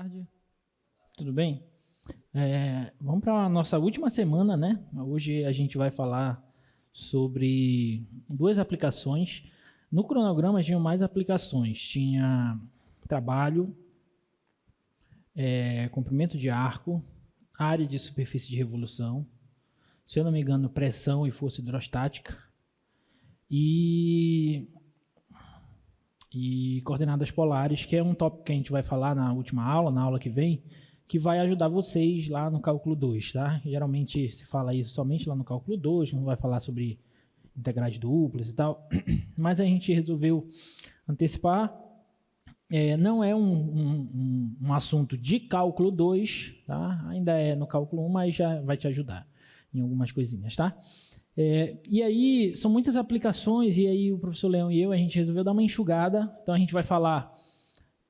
tarde. Tudo bem? Vamos para a nossa última semana, né? Hoje a gente vai falar sobre duas aplicações. No cronograma tinha mais aplicações. Tinha trabalho, comprimento de arco, área de superfície de revolução, se eu não me engano, pressão e força hidrostática e coordenadas polares, que é um tópico que a gente vai falar na última aula, na aula que vem, que vai ajudar vocês lá no cálculo 2, tá? Geralmente se fala isso somente lá no cálculo 2, não vai falar sobre integrais duplas e tal, mas a gente resolveu antecipar. Não é um assunto de cálculo 2, tá? Ainda é no cálculo 1, mas já vai te ajudar em algumas coisinhas, tá? E aí, são muitas aplicações, e aí o professor Leão e eu, a gente resolveu dar uma enxugada. Então a gente vai falar,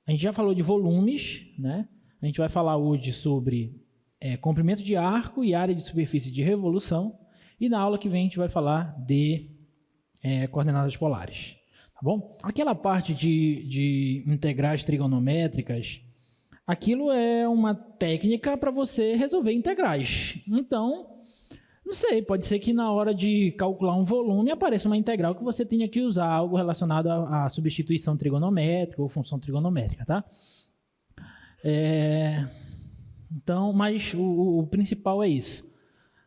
a gente já falou de volumes, né? A gente vai falar hoje sobre comprimento de arco e área de superfície de revolução, e na aula que vem a gente vai falar de coordenadas polares, tá bom? Aquela parte de integrais trigonométricas, aquilo é uma técnica para você resolver integrais. Então, não sei, pode ser que na hora de calcular um volume apareça uma integral que você tenha que usar algo relacionado à substituição trigonométrica ou função trigonométrica, tá? Então, mas o principal é isso,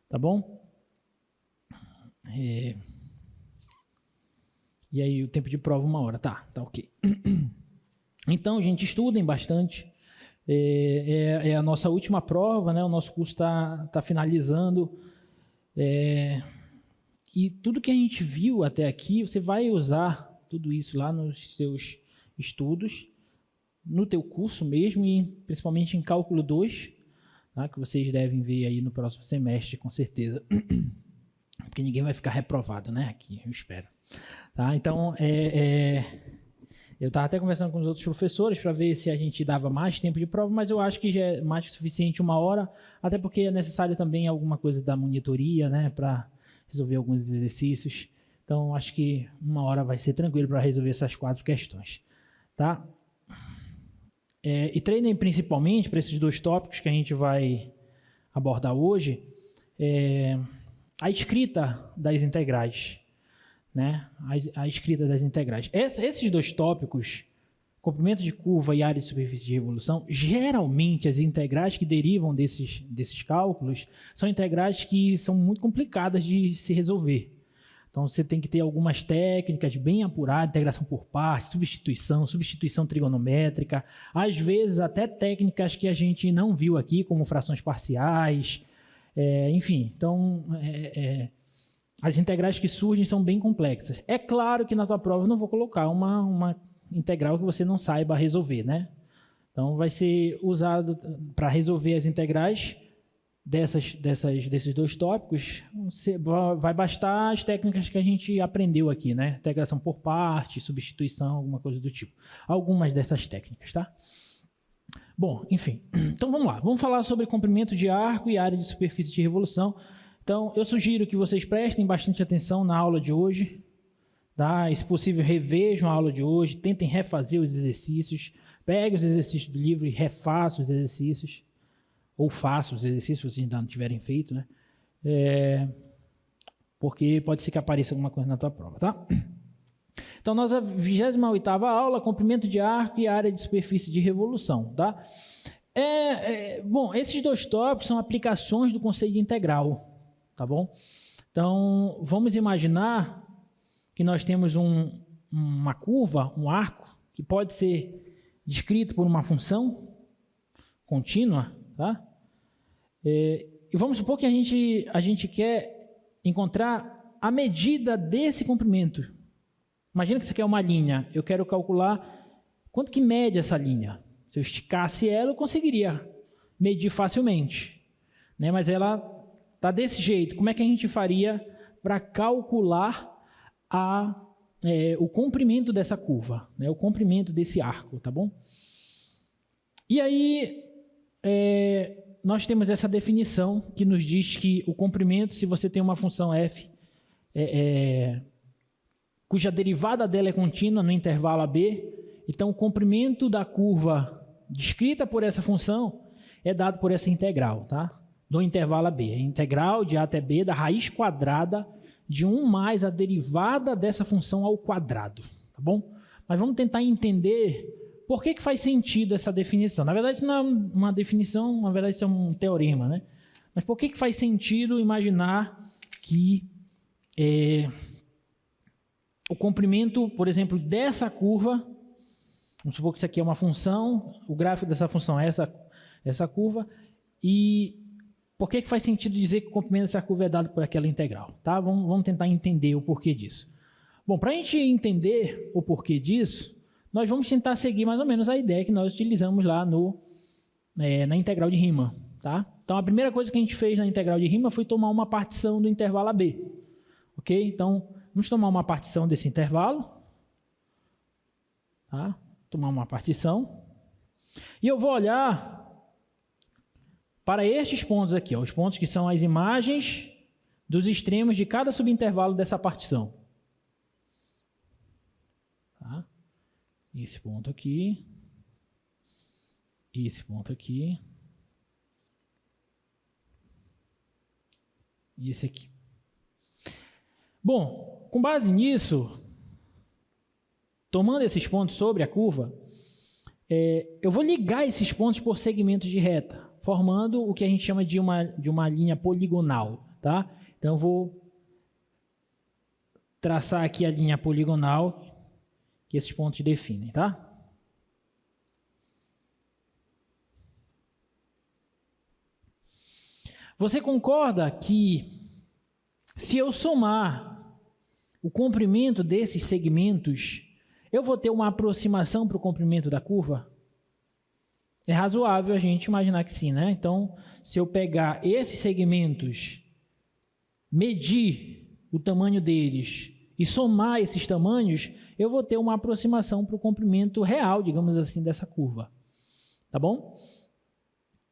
tá bom? E aí o tempo de prova 1 hora, tá ok. Então, gente, estudem bastante. É a nossa última prova, né? O nosso curso está finalizando. E tudo que a gente viu até aqui, você vai usar tudo isso lá nos seus estudos, no teu curso mesmo, e principalmente em cálculo 2, tá? Que vocês devem ver aí no próximo semestre, com certeza. Porque ninguém vai ficar reprovado, né? Aqui, eu espero. Tá? Então, eu estava até conversando com os outros professores para ver se a gente dava mais tempo de prova, mas eu acho que já é mais que suficiente 1 hora, até porque é necessário também alguma coisa da monitoria, né, para resolver alguns exercícios. Então, acho que 1 hora vai ser tranquilo para resolver essas 4 questões. Tá? E treinem principalmente para esses 2 tópicos que a gente vai abordar hoje, a escrita das integrais. Né? A escrita das integrais. Esses 2 tópicos, comprimento de curva e área de superfície de revolução, geralmente as integrais que derivam desses cálculos são integrais que são muito complicadas de se resolver. Então você tem que ter algumas técnicas bem apuradas, integração por partes, substituição trigonométrica, às vezes até técnicas que a gente não viu aqui, como frações parciais, enfim. Então, as integrais que surgem são bem complexas. É claro que na tua prova eu não vou colocar uma integral que você não saiba resolver, né? Então vai ser usado para resolver as integrais desses 2 tópicos, vai bastar as técnicas que a gente aprendeu aqui, né? Integração por parte, substituição, alguma coisa do tipo. Algumas dessas técnicas, tá? Bom, enfim. Então vamos lá. Vamos falar sobre comprimento de arco e área de superfície de revolução. Então, eu sugiro que vocês prestem bastante atenção na aula de hoje, tá? E, se possível, revejam a aula de hoje, tentem refazer os exercícios, peguem os exercícios do livro e refaçam os exercícios, ou façam os exercícios se vocês ainda não tiverem feito, né? Porque pode ser que apareça alguma coisa na tua prova, tá? Então, nossa 28ª aula, comprimento de arco e área de superfície de revolução, tá? Bom, esses 2 tópicos são aplicações do conceito de integral. Tá bom? Então, vamos imaginar que nós temos uma curva, um arco, que pode ser descrito por uma função contínua, tá? E vamos supor que a gente quer encontrar a medida desse comprimento. Imagina que você quer uma linha, eu quero calcular quanto que mede essa linha. Se eu esticasse ela, eu conseguiria medir facilmente, né? Mas ela tá desse jeito. Como é que a gente faria para calcular o comprimento dessa curva, né? O comprimento desse arco, tá bom? E aí, nós temos essa definição que nos diz que o comprimento, se você tem uma função f, cuja derivada dela é contínua no intervalo AB, então o comprimento da curva descrita por essa função é dado por essa integral, tá? Do intervalo AB. A integral de A até B da raiz quadrada de 1 mais a derivada dessa função ao quadrado, tá bom? Mas vamos tentar entender por que faz sentido essa definição. Na verdade, isso não é uma definição, na verdade, isso é um teorema, né? Mas por que faz sentido imaginar que o comprimento, por exemplo, dessa curva, vamos supor que isso aqui é uma função, o gráfico dessa função é essa curva, e por que faz sentido dizer que o comprimento dessa curva é dado por aquela integral? Tá? Vamos tentar entender o porquê disso. Bom, para a gente entender o porquê disso, nós vamos tentar seguir mais ou menos a ideia que nós utilizamos lá na integral de Riemann. Tá? Então, a primeira coisa que a gente fez na integral de Riemann foi tomar uma partição do intervalo AB. Ok? Então, vamos tomar uma partição desse intervalo. Tá? Tomar uma partição. E eu vou olhar para estes pontos aqui, ó, os pontos que são as imagens dos extremos de cada subintervalo dessa partição. Tá? Esse ponto aqui. Esse ponto aqui. E esse aqui. Bom, com base nisso, tomando esses pontos sobre a curva, eu vou ligar esses pontos por segmentos de reta, formando o que a gente chama de uma linha poligonal. Tá? Então, eu vou traçar aqui a linha poligonal que esses pontos definem. Tá? Você concorda que se eu somar o comprimento desses segmentos, eu vou ter uma aproximação para o comprimento da curva? É razoável a gente imaginar que sim, né? Então, se eu pegar esses segmentos, medir o tamanho deles e somar esses tamanhos, eu vou ter uma aproximação para o comprimento real, digamos assim, dessa curva. Tá bom?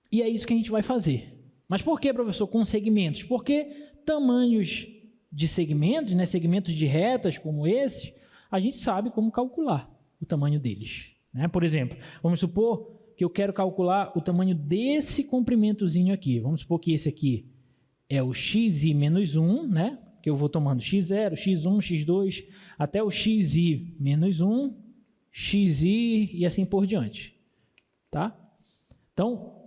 E é isso que a gente vai fazer. Mas por que, professor, com segmentos? Porque tamanhos de segmentos, né, segmentos de retas como esses, a gente sabe como calcular o tamanho deles. Né? Por exemplo, vamos supor que eu quero calcular o tamanho desse comprimentozinho aqui. Vamos supor que esse aqui é o xi menos 1, né? Que eu vou tomando x0, x1, x2, até o xi menos 1, xi e assim por diante. Tá? Então,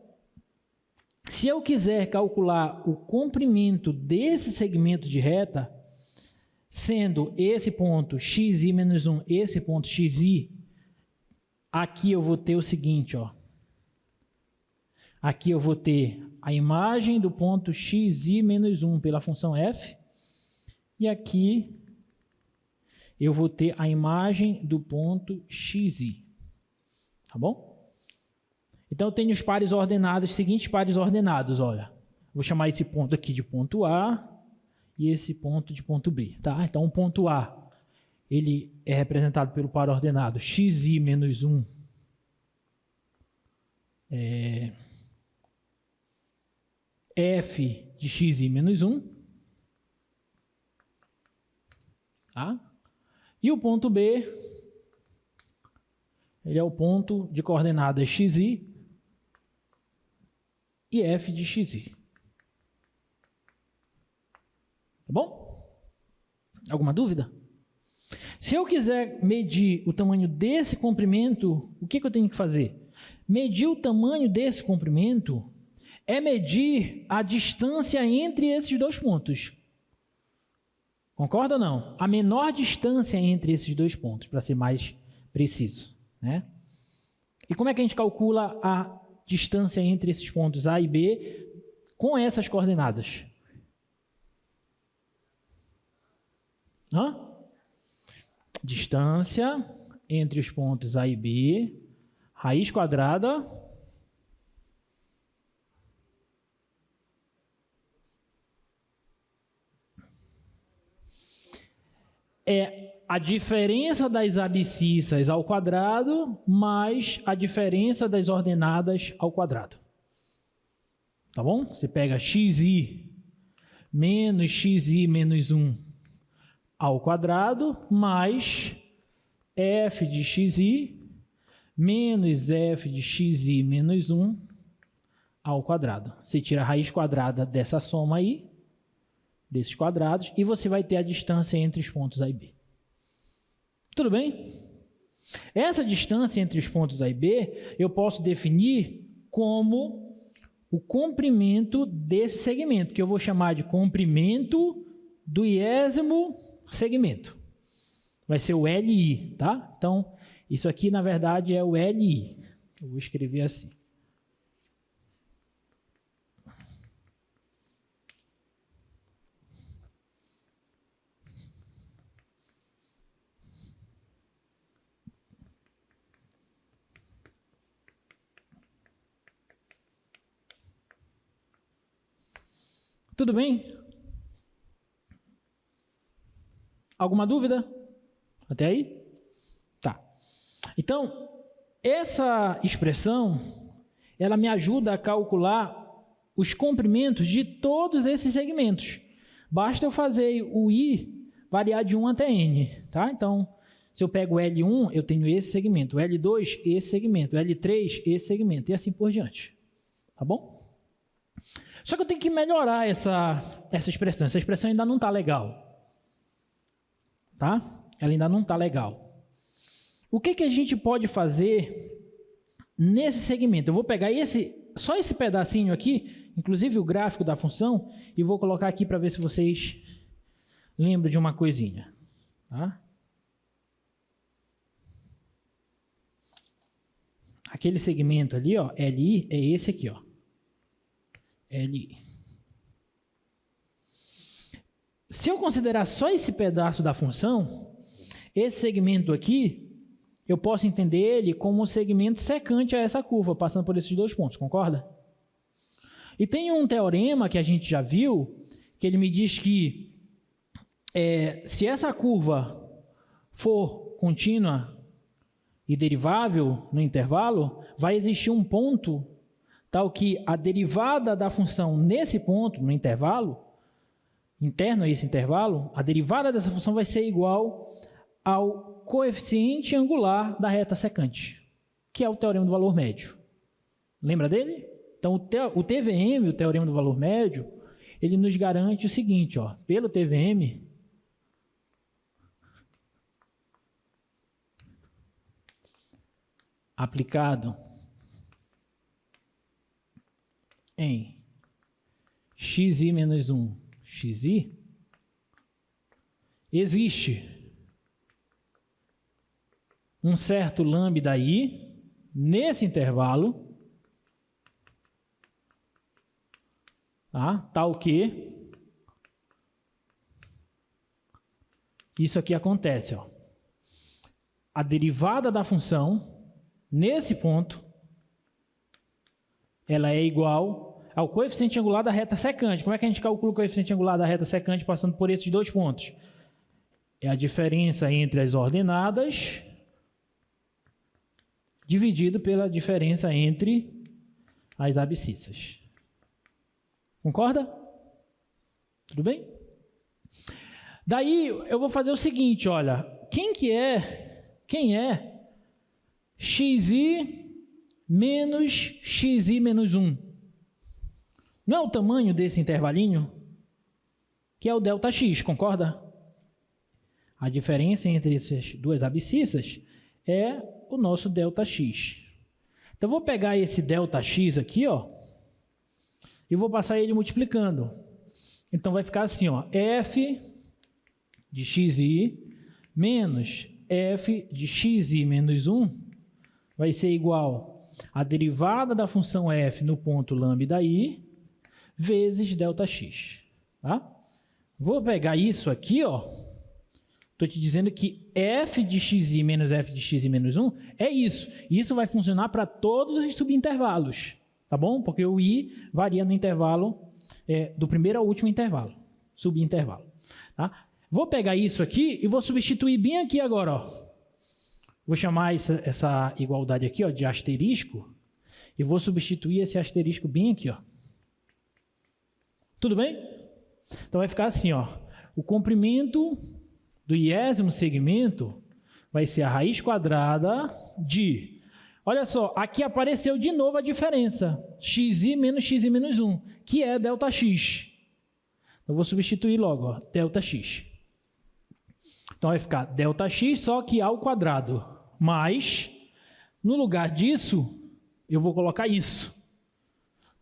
se eu quiser calcular o comprimento desse segmento de reta, sendo esse ponto xi menos 1, esse ponto xi, aqui eu vou ter o seguinte, ó. Aqui eu vou ter a imagem do ponto xi menos 1 pela função f, e aqui eu vou ter a imagem do ponto xi. Tá bom? Então, eu tenho os pares ordenados, os seguintes pares ordenados, olha. Vou chamar esse ponto aqui de ponto A e esse ponto de ponto B, tá? Então, o ponto A, ele é representado pelo par ordenado xi menos 1 f de xi menos 1, tá? E o ponto B, ele é o ponto de coordenadas xi e f de xi. Tá bom? Alguma dúvida? Se eu quiser medir o tamanho desse comprimento, o que eu tenho que fazer? Medir o tamanho desse comprimento é medir a distância entre esses dois pontos. Concorda ou não? A menor distância entre esses dois pontos, para ser mais preciso. Né? E como é que a gente calcula a distância entre esses pontos A e B com essas coordenadas? Distância entre os pontos A e B, raiz quadrada é a diferença das abscissas ao quadrado mais a diferença das ordenadas ao quadrado. Tá bom? Você pega xi menos 1 ao quadrado mais f de xi menos f de xi menos 1 ao quadrado. Você tira a raiz quadrada dessa soma aí, desses quadrados, e você vai ter a distância entre os pontos A e B. Tudo bem? Essa distância entre os pontos A e B, eu posso definir como o comprimento desse segmento, que eu vou chamar de comprimento do iésimo segmento. Vai ser o LI, tá? Então, isso aqui, na verdade, é o LI. Eu vou escrever assim. Tudo bem? Alguma dúvida? Até aí? Tá. Então, essa expressão, ela me ajuda a calcular os comprimentos de todos esses segmentos. Basta eu fazer o I variar de 1 até N, tá? Então, se eu pego o L1, eu tenho esse segmento, o L2, esse segmento, o L3, esse segmento, e assim por diante. Tá bom? Só que eu tenho que melhorar essa expressão. Essa expressão ainda não está legal. Tá? Ela ainda não está legal. O que a gente pode fazer nesse segmento? Eu vou pegar só esse pedacinho aqui, inclusive o gráfico da função, e vou colocar aqui para ver se vocês lembram de uma coisinha. Tá? Aquele segmento ali, ó, LI, é esse aqui, ó. LI. Se eu considerar só esse pedaço da função, esse segmento aqui, eu posso entender ele como um segmento secante a essa curva, passando por esses dois pontos, concorda? E tem um teorema que a gente já viu, que ele me diz que se essa curva for contínua e derivável no intervalo, vai existir um ponto tal que a derivada da função nesse ponto, no intervalo, interno a esse intervalo, a derivada dessa função vai ser igual ao coeficiente angular da reta secante, que é o teorema do valor médio. Lembra dele? Então, o TVM, o teorema do valor médio, ele nos garante o seguinte, ó, pelo TVM, aplicado em xi menos 1, xi, existe um certo lambda i nesse intervalo, tá? Tal que isso aqui acontece, ó. A derivada da função nesse ponto, ela é igual ao coeficiente angular da reta secante. Como é que a gente calcula o coeficiente angular da reta secante passando por esses dois pontos? É a diferença entre as ordenadas dividido pela diferença entre as abscissas. Concorda? Tudo bem? Daí eu vou fazer o seguinte, olha, quem é xi menos xi menos 1? Não é o tamanho desse intervalinho? Que é o ΔX, concorda? A diferença entre essas duas abscissas é o nosso ΔX. Então, eu vou pegar esse ΔX aqui, ó, e vou passar ele multiplicando. Então, vai ficar assim, ó, f de xi menos f de xi menos 1 vai ser igual a derivada da função f no ponto lambda i vezes ΔX. Tá? Vou pegar isso aqui, ó. Estou te dizendo que f de xi menos f de xi menos 1 é isso. E isso vai funcionar para todos os subintervalos. Tá bom? Porque o i varia no intervalo do primeiro ao último intervalo. Subintervalo. Tá? Vou pegar isso aqui e vou substituir bem aqui agora, ó. Vou chamar essa igualdade aqui, ó, de asterisco, e vou substituir esse asterisco bem aqui, ó. Tudo bem? Então vai ficar assim, ó. O comprimento do iésimo segmento vai ser a raiz quadrada de Olha só, aqui apareceu de novo a diferença, xi menos 1, que é ΔX. Eu vou substituir logo, ó, ΔX. Então vai ficar ΔX, só que ao quadrado, mais, no lugar disso, eu vou colocar isso.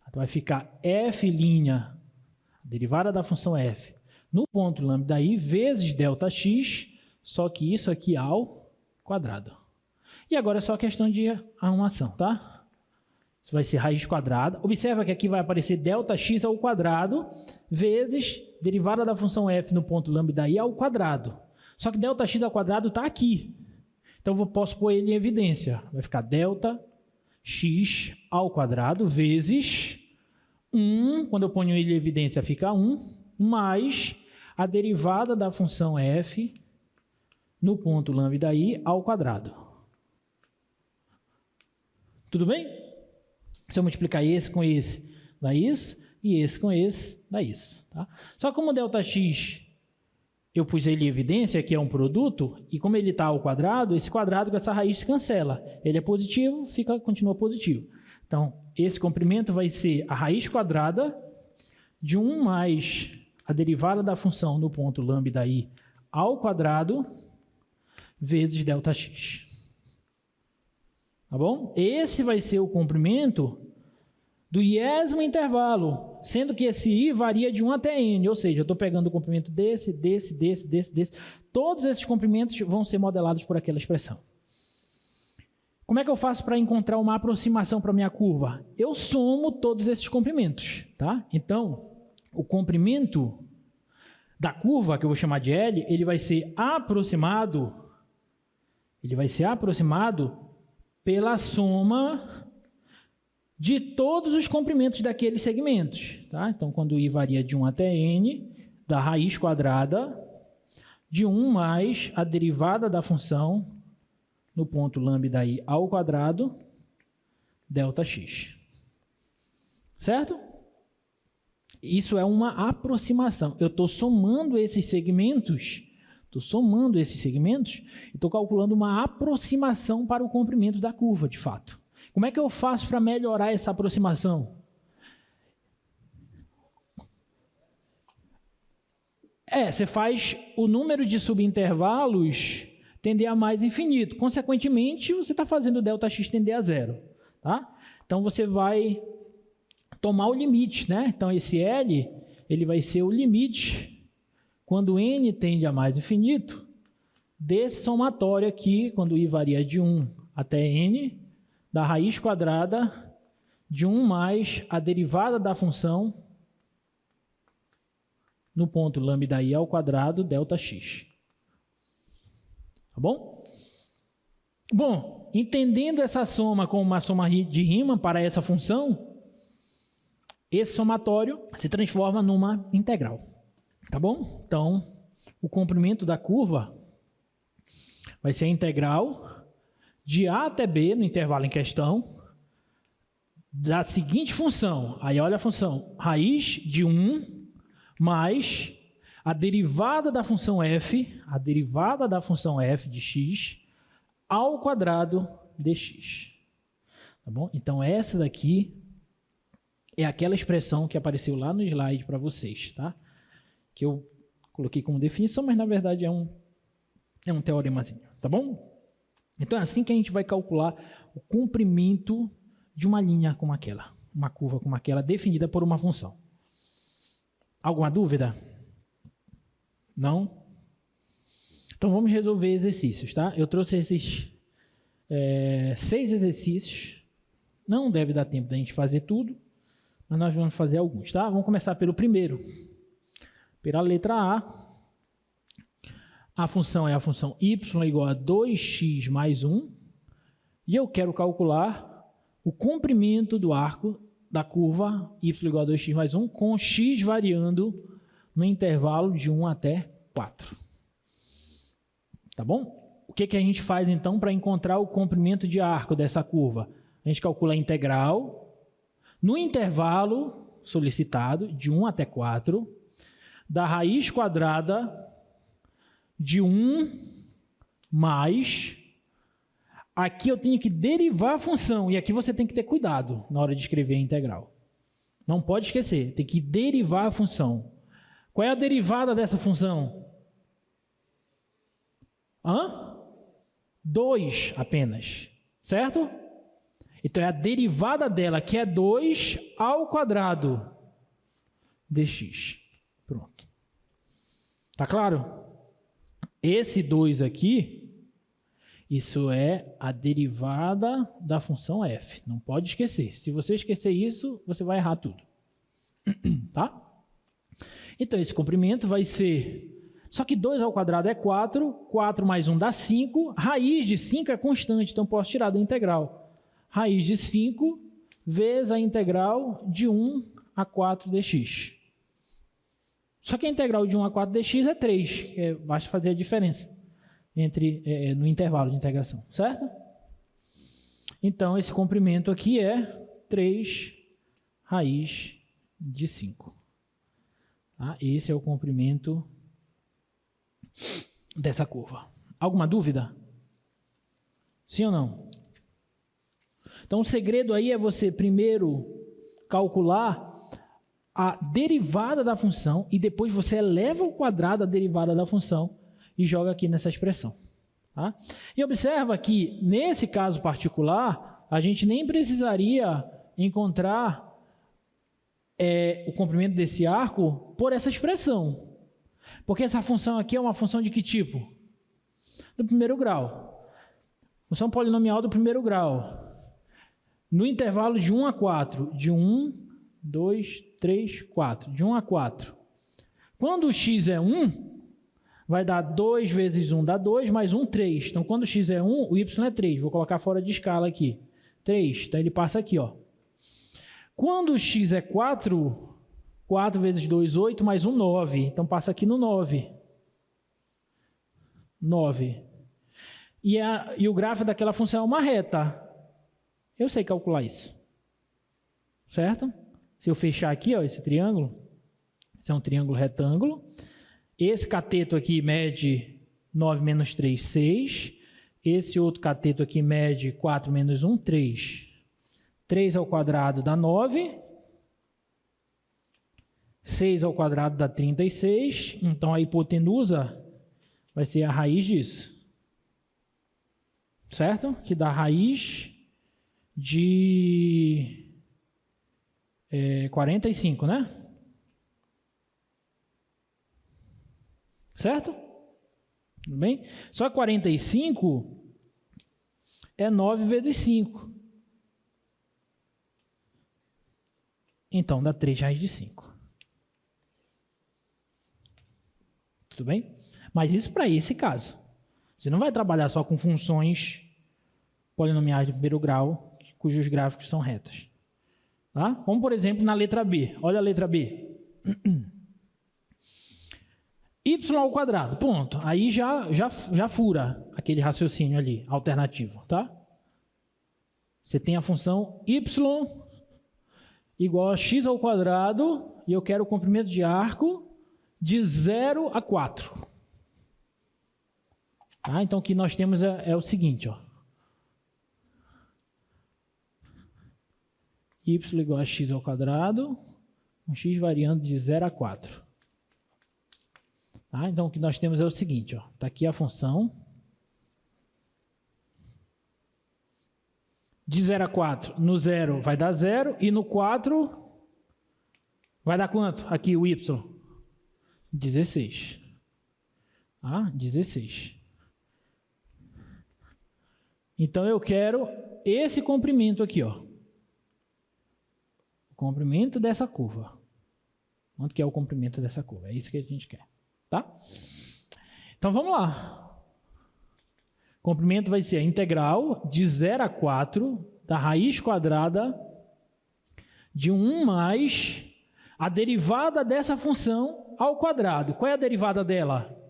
Então vai ficar f', derivada da função f, no ponto lambda_i, vezes ΔX, só que isso aqui ao quadrado. E agora é só questão de arrumação, tá? Isso vai ser raiz quadrada. Observa que aqui vai aparecer ΔX ao quadrado, vezes derivada da função f no ponto lambda_i ao quadrado. Só que ΔX ao quadrado está aqui. Então, eu posso pôr ele em evidência. Vai ficar ΔX ao quadrado vezes 1, quando eu ponho ele em evidência, fica 1, mais a derivada da função f no ponto lambda_i ao quadrado. Tudo bem? Se eu multiplicar esse com esse, dá isso, e esse com esse, dá isso. Tá? Só que como ΔX eu pus ele em evidência, que é um produto, e como ele está ao quadrado, esse quadrado com essa raiz se cancela. Ele é positivo, continua positivo. Então, esse comprimento vai ser a raiz quadrada de 1 mais a derivada da função no ponto lambda_i ao quadrado vezes ΔX. Tá bom? Esse vai ser o comprimento do iésimo intervalo, sendo que esse i varia de 1 até n, ou seja, eu estou pegando o comprimento desse. Todos esses comprimentos vão ser modelados por aquela expressão. Como é que eu faço para encontrar uma aproximação para a minha curva? Eu somo todos esses comprimentos, tá? Então, o comprimento da curva, que eu vou chamar de L, ele vai ser aproximado pela soma de todos os comprimentos daqueles segmentos. Tá? Então, quando i varia de 1 até n, da raiz quadrada de 1 mais a derivada da função no ponto lambda_i ao quadrado, ΔX. Certo? Isso é uma aproximação. Eu estou somando esses segmentos, e estou calculando uma aproximação para o comprimento da curva, de fato. Como é que eu faço para melhorar essa aproximação? Você faz o número de subintervalos tender a mais infinito. Consequentemente, você está fazendo o ΔX tender a zero. Tá? Então, você vai tomar o limite. Né? Então, esse L ele vai ser o limite, quando n tende a mais infinito, desse somatório aqui, quando i varia de 1 até n, da raiz quadrada de 1 mais a derivada da função no ponto lambda_i ao quadrado, ΔX. Tá bom? Bom, entendendo essa soma como uma soma de Riemann para essa função, esse somatório se transforma numa integral. Tá bom? Então, o comprimento da curva vai ser a integral de a até b, no intervalo em questão, da seguinte função. Aí, olha a função. Raiz de 1 mais a derivada da função f de x ao quadrado dx. Tá bom? Então, essa daqui é aquela expressão que apareceu lá no slide para vocês, tá? Que eu coloquei como definição, mas na verdade é um teoremazinho, tá bom? Então é assim que a gente vai calcular o comprimento de uma linha como aquela, uma curva como aquela, definida por uma função. Alguma dúvida? Não? Então vamos resolver exercícios, tá? Eu trouxe esses 6 exercícios. Não deve dar tempo da gente fazer tudo, mas nós vamos fazer alguns, tá? Vamos começar pelo primeiro. Pela letra A função é a função y igual a 2x mais 1, e eu quero calcular o comprimento do arco da curva y igual a 2x mais 1, com x variando no intervalo de 1 até 4. Tá bom? O que a gente faz, então, para encontrar o comprimento de arco dessa curva? A gente calcula a integral no intervalo solicitado, de 1 até 4, da raiz quadrada de 1 mais aqui eu tenho que derivar a função, e aqui você tem que ter cuidado na hora de escrever a integral. Não pode esquecer, tem que derivar a função. Qual é a derivada dessa função? 2 apenas, certo? Então é a derivada dela, que é 2 ao quadrado dx. Pronto. Tá claro? Esse 2 aqui, isso é a derivada da função f. Não pode esquecer. Se você esquecer isso, você vai errar tudo. Tá? Então, esse comprimento vai ser... Só que 2 ao quadrado é 4. 4 mais 1 dá 5. Raiz de 5 é constante, então posso tirar da integral. Raiz de 5 vezes a integral de 1 a 4 dx. Só que a integral de 1 a 4 dx é 3. Basta fazer a diferença no intervalo de integração, certo? Então, esse comprimento aqui é 3 raiz de 5. Tá? Esse é o comprimento dessa curva. Alguma dúvida? Sim ou não? Então, o segredo aí é você primeiro calcular a derivada da função e depois você eleva ao quadrado a derivada da função e joga aqui nessa expressão. Tá? E observa que, nesse caso particular, a gente nem precisaria encontrar o comprimento desse arco por essa expressão. Porque essa função aqui é uma função de que tipo? Do primeiro grau. Função polinomial do primeiro grau. No intervalo de 1 a 4. De 1, 2, 3, 4. De 1 a 4. Quando o x é 1... vai dar 2 vezes 1 dá 2, mais 1, 3. Então, quando o x é 1, o y é 3. Vou colocar fora de escala aqui. 3. Então, ele passa aqui, ó. Quando o x é 4, 4 vezes 2, 8, mais 1, 9. Então, passa aqui no 9. 9. E o gráfico daquela função é uma reta. Eu sei calcular isso. Certo? Se eu fechar aqui, ó, esse triângulo, esse é um triângulo retângulo. Esse cateto aqui mede 9 menos 3, 6. Esse outro cateto aqui mede 4 menos 1, 3. 3 ao quadrado dá 9. 6 ao quadrado dá 36. Então, a hipotenusa vai ser a raiz disso. Certo? Que dá raiz de 45, né? Certo? Tudo bem? Só que 45 é 9 vezes 5. Então, dá 3 raiz de 5. Tudo bem? Mas isso para esse caso. Você não vai trabalhar só com funções polinomiais de primeiro grau, cujos gráficos são retas. Tá? Como, por exemplo, na letra B. Olha a letra B. Y ao quadrado, ponto. Aí já fura aquele raciocínio ali, alternativo, tá? Você tem a função y igual a x ao quadrado e eu quero o comprimento de arco de 0 a 4. Tá? Então, o que nós temos é o seguinte, ó. Y igual a x ao quadrado, com x variando de 0 a 4. Tá? Então, o que nós temos é o seguinte, está aqui a função. De 0 a 4, no 0 vai dar 0, e no 4 vai dar quanto? Aqui o y. 16. Ah, 16. Então, eu quero esse comprimento aqui, ó. O comprimento dessa curva. Quanto que é o comprimento dessa curva? É isso que a gente quer. Tá? Então, vamos lá. O comprimento vai ser a integral de 0 a 4 da raiz quadrada de 1 mais a derivada dessa função ao quadrado. Qual é a derivada dela?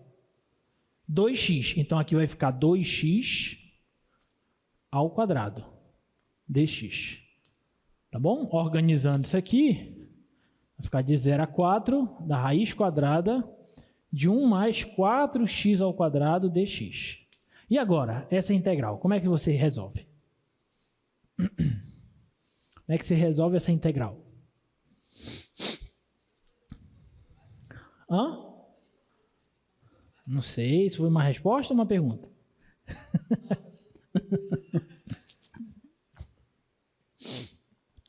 2x. Então, aqui vai ficar 2x ao quadrado dx. Tá bom? Organizando isso aqui, vai ficar de 0 a 4 da raiz quadrada de 1 mais 4x ao quadrado dx. E agora, essa integral, como é que você resolve? Como é que você resolve essa integral? Hã? Não sei, isso foi uma resposta ou uma pergunta?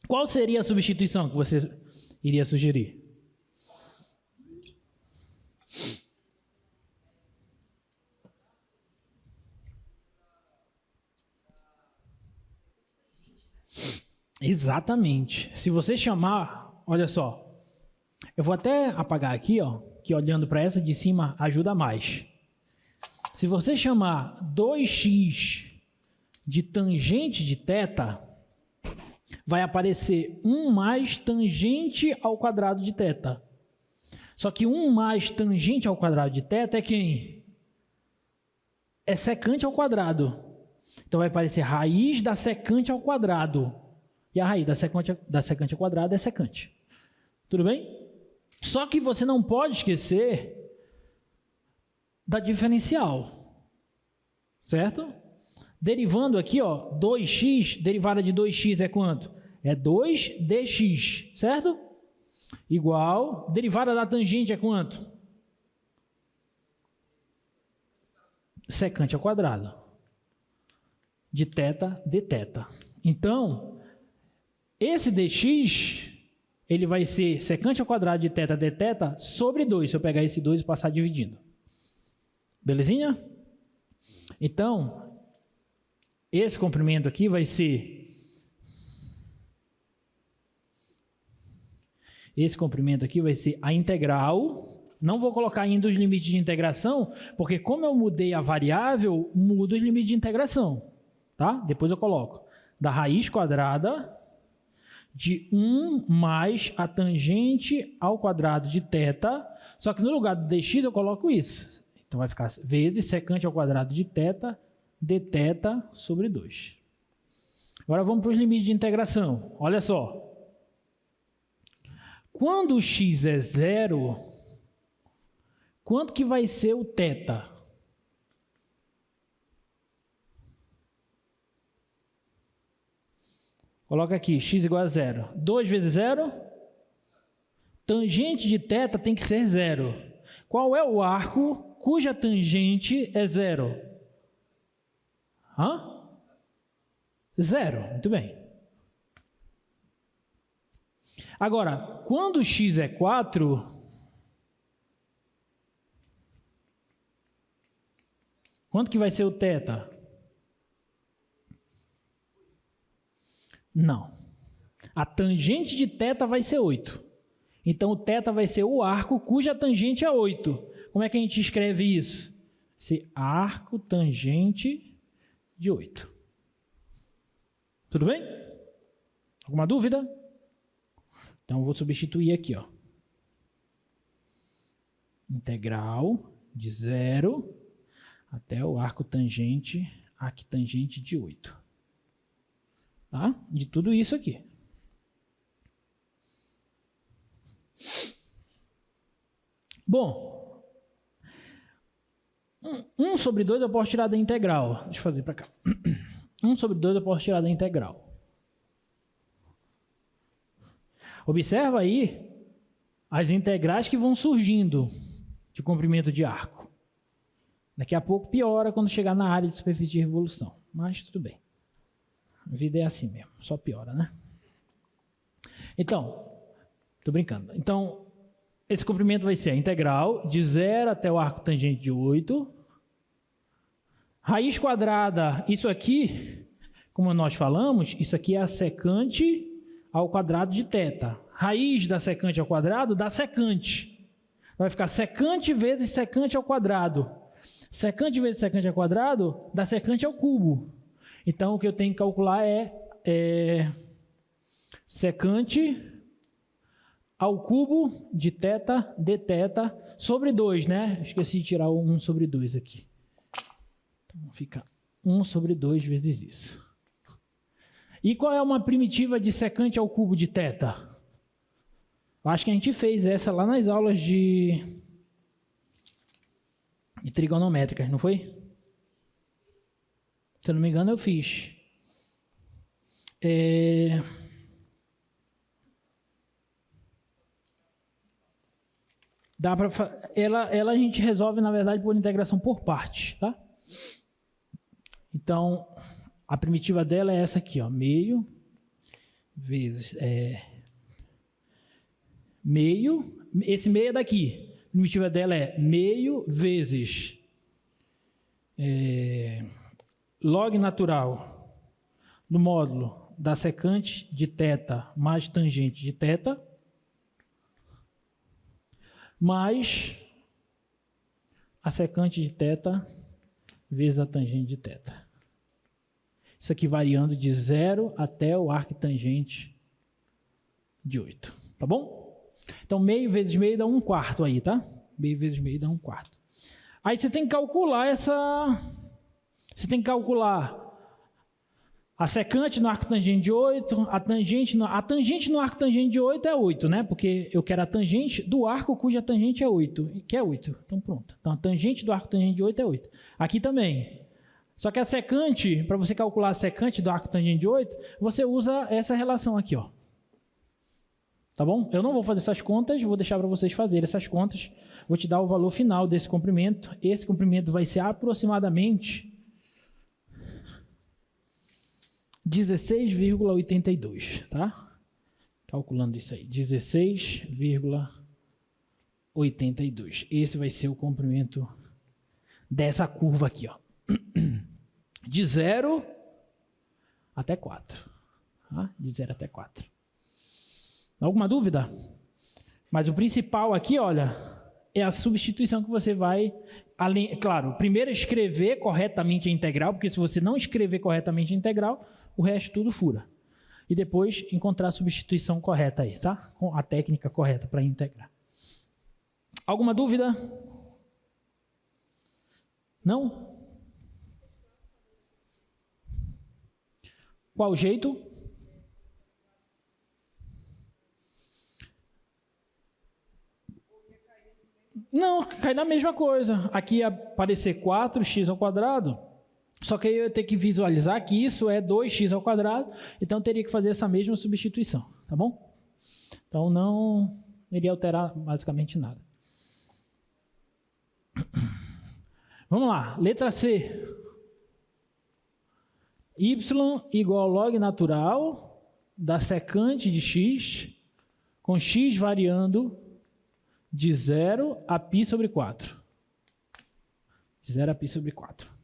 Qual seria a substituição que você iria sugerir? Exatamente. Se você chamar, olha só, eu vou até apagar aqui, ó, que olhando para essa de cima ajuda mais. Se você chamar 2x de tangente de θ, vai aparecer 1 mais tangente ao quadrado de θ. Só que 1 mais tangente ao quadrado de θ é quem? É secante ao quadrado. Então vai aparecer raiz da secante ao quadrado. E a raiz da secante ao quadrado é secante. Tudo bem? Só que você não pode esquecer da diferencial. Certo? Derivando aqui, ó, 2x, derivada de 2x é quanto? É 2dx, certo? Igual, derivada da tangente é quanto? Secante ao quadrado. De θ, dθ. Então, esse dx, ele vai ser secante ao quadrado de θ, dθ sobre 2, se eu pegar esse 2 e passar dividindo. Belezinha? Então, esse comprimento aqui vai ser... Esse comprimento aqui vai ser a integral. Não vou colocar ainda os limites de integração, porque como eu mudei a variável, mudo os limites de integração. Tá? Depois eu coloco. Da raiz quadrada de 1 mais a tangente ao quadrado de θ. Só que no lugar do dx eu coloco isso. Então vai ficar vezes secante ao quadrado de θ dθ sobre 2. Agora vamos para os limites de integração. Olha só. Quando o x é 0, quanto que vai ser o θ? Coloca aqui, x igual a 0. 2 vezes 0? Tangente de θ tem que ser 0. Qual é o arco cuja tangente é 0? Hã? 0, muito bem. Agora, quando x é 4, quanto que vai ser o θ? Não. A tangente de θ vai ser 8. Então, o θ vai ser o arco cuja tangente é 8. Como é que a gente escreve isso? Esse arco tangente de 8. Tudo bem? Alguma dúvida? Então, eu vou substituir aqui, ó. Integral de 0 até o arco tangente, arquitangente de 8. Tá? De tudo isso aqui. Bom, 1 sobre 2 eu posso tirar da integral. Deixa eu fazer para cá. 1 sobre 2 eu posso tirar da integral. Observa aí as integrais que vão surgindo de comprimento de arco. Daqui a pouco piora quando chegar na área de superfície de revolução. Mas tudo bem. A vida é assim mesmo, só piora, né? Então, tô brincando. Então, esse comprimento vai ser a integral de 0 até o arco tangente de 8. Raiz quadrada, isso aqui, como nós falamos, isso aqui é a secante ao quadrado de θ. Raiz da secante ao quadrado dá secante. Vai ficar secante vezes secante ao quadrado. Secante vezes secante ao quadrado dá secante ao cubo. Então, o que eu tenho que calcular é secante ao cubo de θ dθ sobre 2, né? Esqueci de tirar o 1 sobre 2 aqui. Então, fica 1 sobre 2 vezes isso. E qual é uma primitiva de secante ao cubo de θ? Acho que a gente fez essa lá nas aulas de trigonométricas, não foi? Se eu não me engano, eu fiz. Dá para ela a gente resolve, na verdade, por integração por partes, tá? Então, a primitiva dela é essa aqui, ó, meio vezes meio, esse meio é daqui. A primitiva dela é meio vezes log natural do módulo da secante de θ mais tangente de θ, mais a secante de θ vezes a tangente de θ. Isso aqui variando de 0 até o arctangente de 8. Tá bom? Então, meio vezes meio dá 1/4 aí, tá? Meio vezes meio dá 1/4. Aí você tem que calcular Você tem que calcular a secante no arctangente de 8, a tangente no arctangente de 8 é 8, né? Porque eu quero a tangente do arco cuja tangente é 8, que é 8. Então, pronto. Então, a tangente do arctangente de 8 é 8. Aqui também. Só que a secante, para você calcular a secante do arctangente de 8, você usa essa relação aqui, ó. Tá bom? Eu não vou fazer essas contas, vou deixar para vocês fazerem essas contas. Vou te dar o valor final desse comprimento. Esse comprimento vai ser aproximadamente 16,82, tá? Calculando isso aí, 16,82. Esse vai ser o comprimento dessa curva aqui, ó. De 0 até 4. Tá? De 0 até 4. Alguma dúvida? Mas o principal aqui, olha, é a substituição que você vai... Claro, primeiro escrever corretamente a integral, porque se você não escrever corretamente a integral, o resto tudo fura. E depois encontrar a substituição correta aí, tá? Com a técnica correta para integrar. Alguma dúvida? Não? Qual jeito? Não, cai na mesma coisa. Aqui ia aparecer 4x ao quadrado, só que aí eu ia ter que visualizar que isso é 2x ao quadrado, então eu teria que fazer essa mesma substituição, tá bom? Então não iria alterar basicamente nada. Vamos lá, letra C. Y igual ao log natural da secante de x, com x variando de 0 a π sobre 4. De 0 a π sobre 4.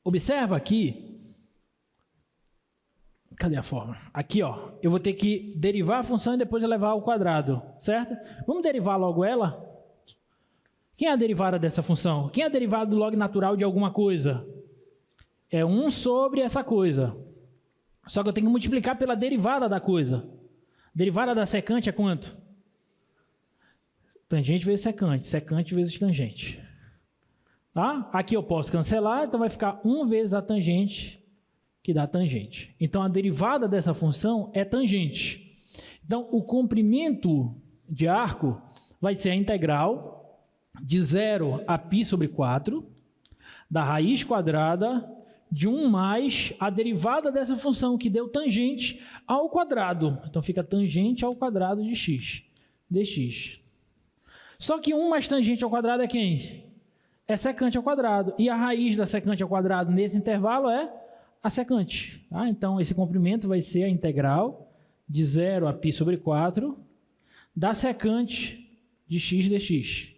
Observa aqui, cadê a forma? Aqui, ó, eu vou ter que derivar a função e depois elevar ao quadrado, certo? Vamos derivar logo ela? Quem é a derivada dessa função? Quem é a derivada do log natural de alguma coisa? É 1 sobre essa coisa. Só que eu tenho que multiplicar pela derivada da coisa. Derivada da secante é quanto? Tangente vezes secante. Secante vezes tangente. Tá? Aqui eu posso cancelar, então vai ficar 1 vezes a tangente, que dá tangente. Então, a derivada dessa função é tangente. Então, o comprimento de arco vai ser a integral de 0 a π sobre 4 da raiz quadrada de 1 mais a derivada dessa função que deu tangente ao quadrado. Então, fica tangente ao quadrado de x, dx. Só que 1 mais tangente ao quadrado é quem? É secante ao quadrado. E a raiz da secante ao quadrado nesse intervalo é a secante. Tá? Então, esse comprimento vai ser a integral de 0 a π sobre 4 da secante de x dx.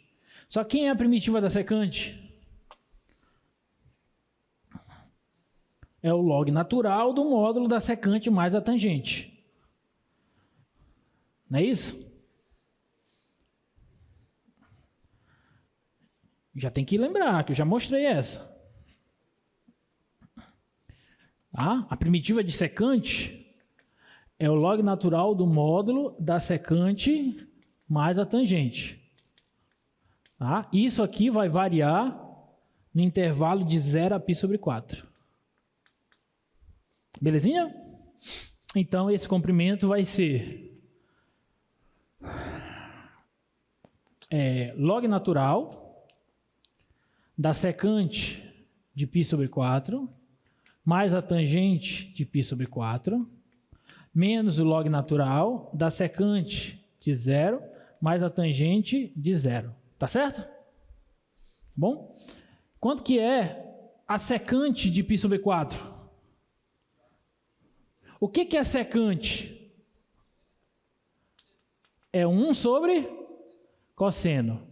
Só quem é a primitiva da secante? É o log natural do módulo da secante mais a tangente. Não é isso? Já tem que lembrar, que eu já mostrei essa. Tá? A primitiva de secante é o log natural do módulo da secante mais a tangente. Tá? Isso aqui vai variar no intervalo de 0 a π sobre 4. Belezinha? Então, esse comprimento vai ser log natural da secante de π sobre 4 mais a tangente de π sobre 4 menos o log natural da secante de 0 mais a tangente de 0. Tá certo? Bom? Quanto que é a secante de π sobre 4? O que é secante? É 1 sobre cosseno.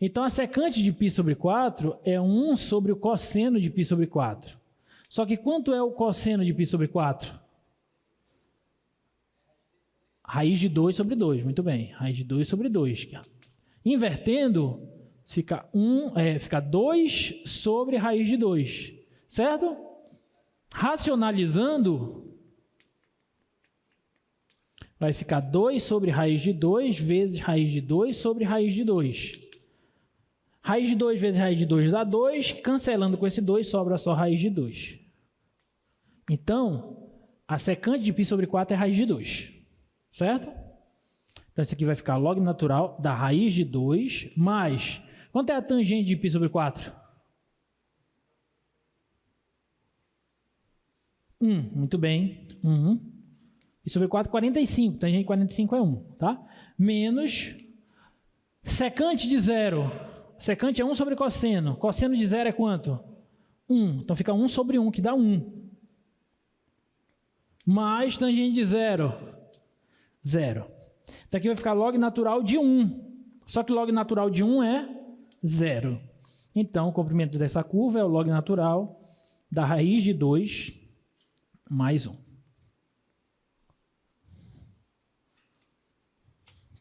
Então, a secante de π sobre 4 é 1 sobre o cosseno de π sobre 4. Só que quanto é o cosseno de π sobre 4? Raiz de 2 sobre 2. Muito bem. Raiz de 2 sobre 2. Invertendo, fica 2 sobre raiz de 2. Certo? Racionalizando, vai ficar 2 sobre raiz de 2 vezes raiz de 2 sobre raiz de 2. Raiz de 2 vezes raiz de 2 dá 2, cancelando com esse 2, sobra só raiz de 2. Então, a secante de π sobre 4 é raiz de 2, certo? Então, isso aqui vai ficar log natural da raiz de 2, mais... Quanto é a tangente de π sobre 4? 1, muito bem. 1. π sobre 4, 45. Tangente de 45 é 1, tá? Menos secante de 0. Secante é 1 sobre cosseno. Cosseno de 0 é quanto? 1. Então fica 1 sobre 1, que dá 1. Mais tangente de 0. 0. Então aqui vai ficar log natural de 1. Só que log natural de 1 é 0. Então o comprimento dessa curva é o log natural da raiz de 2 mais 1.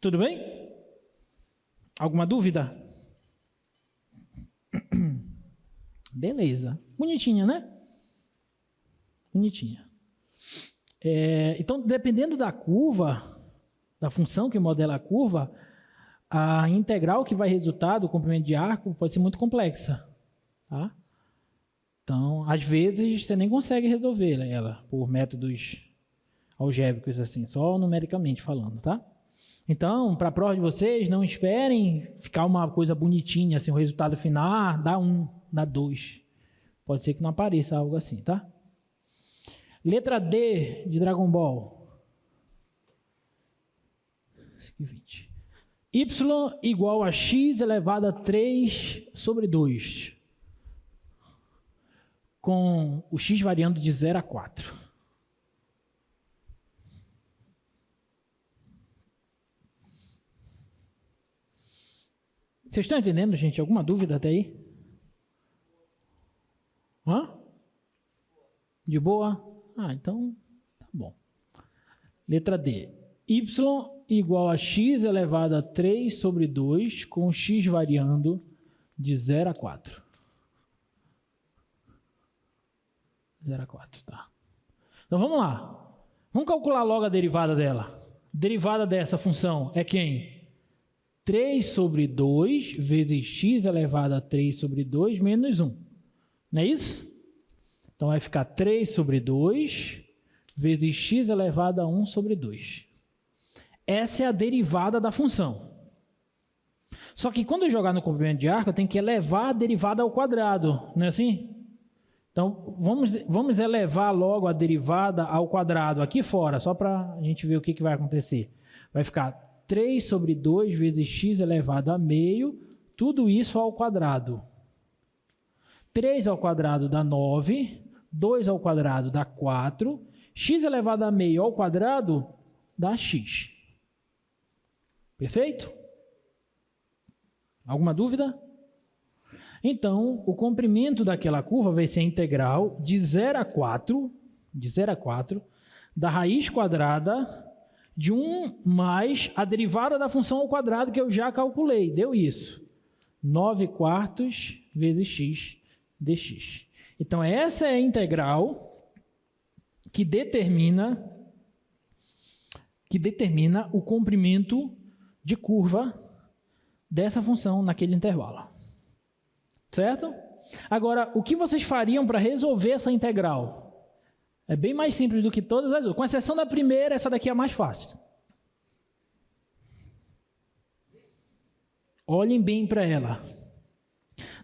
Tudo bem? Alguma dúvida? Beleza. Bonitinha, né? Bonitinha. Então, dependendo da curva, da função que modela a curva, a integral que vai resultar do comprimento de arco pode ser muito complexa. Tá? Então, às vezes, você nem consegue resolver ela por métodos algébricos, assim, só numericamente falando, tá? Então, para a prova de vocês, não esperem ficar uma coisa bonitinha, assim, o resultado final dá 1, dá 2. Pode ser que não apareça algo assim, tá? Letra D de Dragon Ball. 20. Y igual a x elevado a 3 sobre 2. Com o x variando de 0 a 4. Vocês estão entendendo, gente? Alguma dúvida até aí? Hã? De boa? Então, tá bom. Letra D. Y igual a x elevado a 3 sobre 2, com x variando de 0 a 4. 0 a 4, tá. Então, vamos lá. Vamos calcular logo a derivada dela. Derivada dessa função é quem? 3 sobre 2 vezes x elevado a 3 sobre 2 menos 1. Não é isso? Então, vai ficar 3 sobre 2 vezes x elevado a 1 sobre 2. Essa é a derivada da função. Só que quando eu jogar no comprimento de arco, eu tenho que elevar a derivada ao quadrado. Não é assim? Então, vamos elevar logo a derivada ao quadrado aqui fora, só para a gente ver o que vai acontecer. Vai ficar 3 sobre 2 vezes x elevado a meio, tudo isso ao quadrado. 3 ao quadrado dá 9, 2 ao quadrado dá 4, x elevado a meio ao quadrado dá x. Perfeito? Alguma dúvida? Então, o comprimento daquela curva vai ser a integral de 0 a 4, da raiz quadrada de 1 mais a derivada da função ao quadrado que eu já calculei. Deu isso. 9 quartos vezes x dx. Então, essa é a integral que determina o comprimento de curva dessa função naquele intervalo. Certo? Agora, o que vocês fariam para resolver essa integral? É bem mais simples do que todas as outras. Com exceção da primeira, essa daqui é a mais fácil. Olhem bem para ela.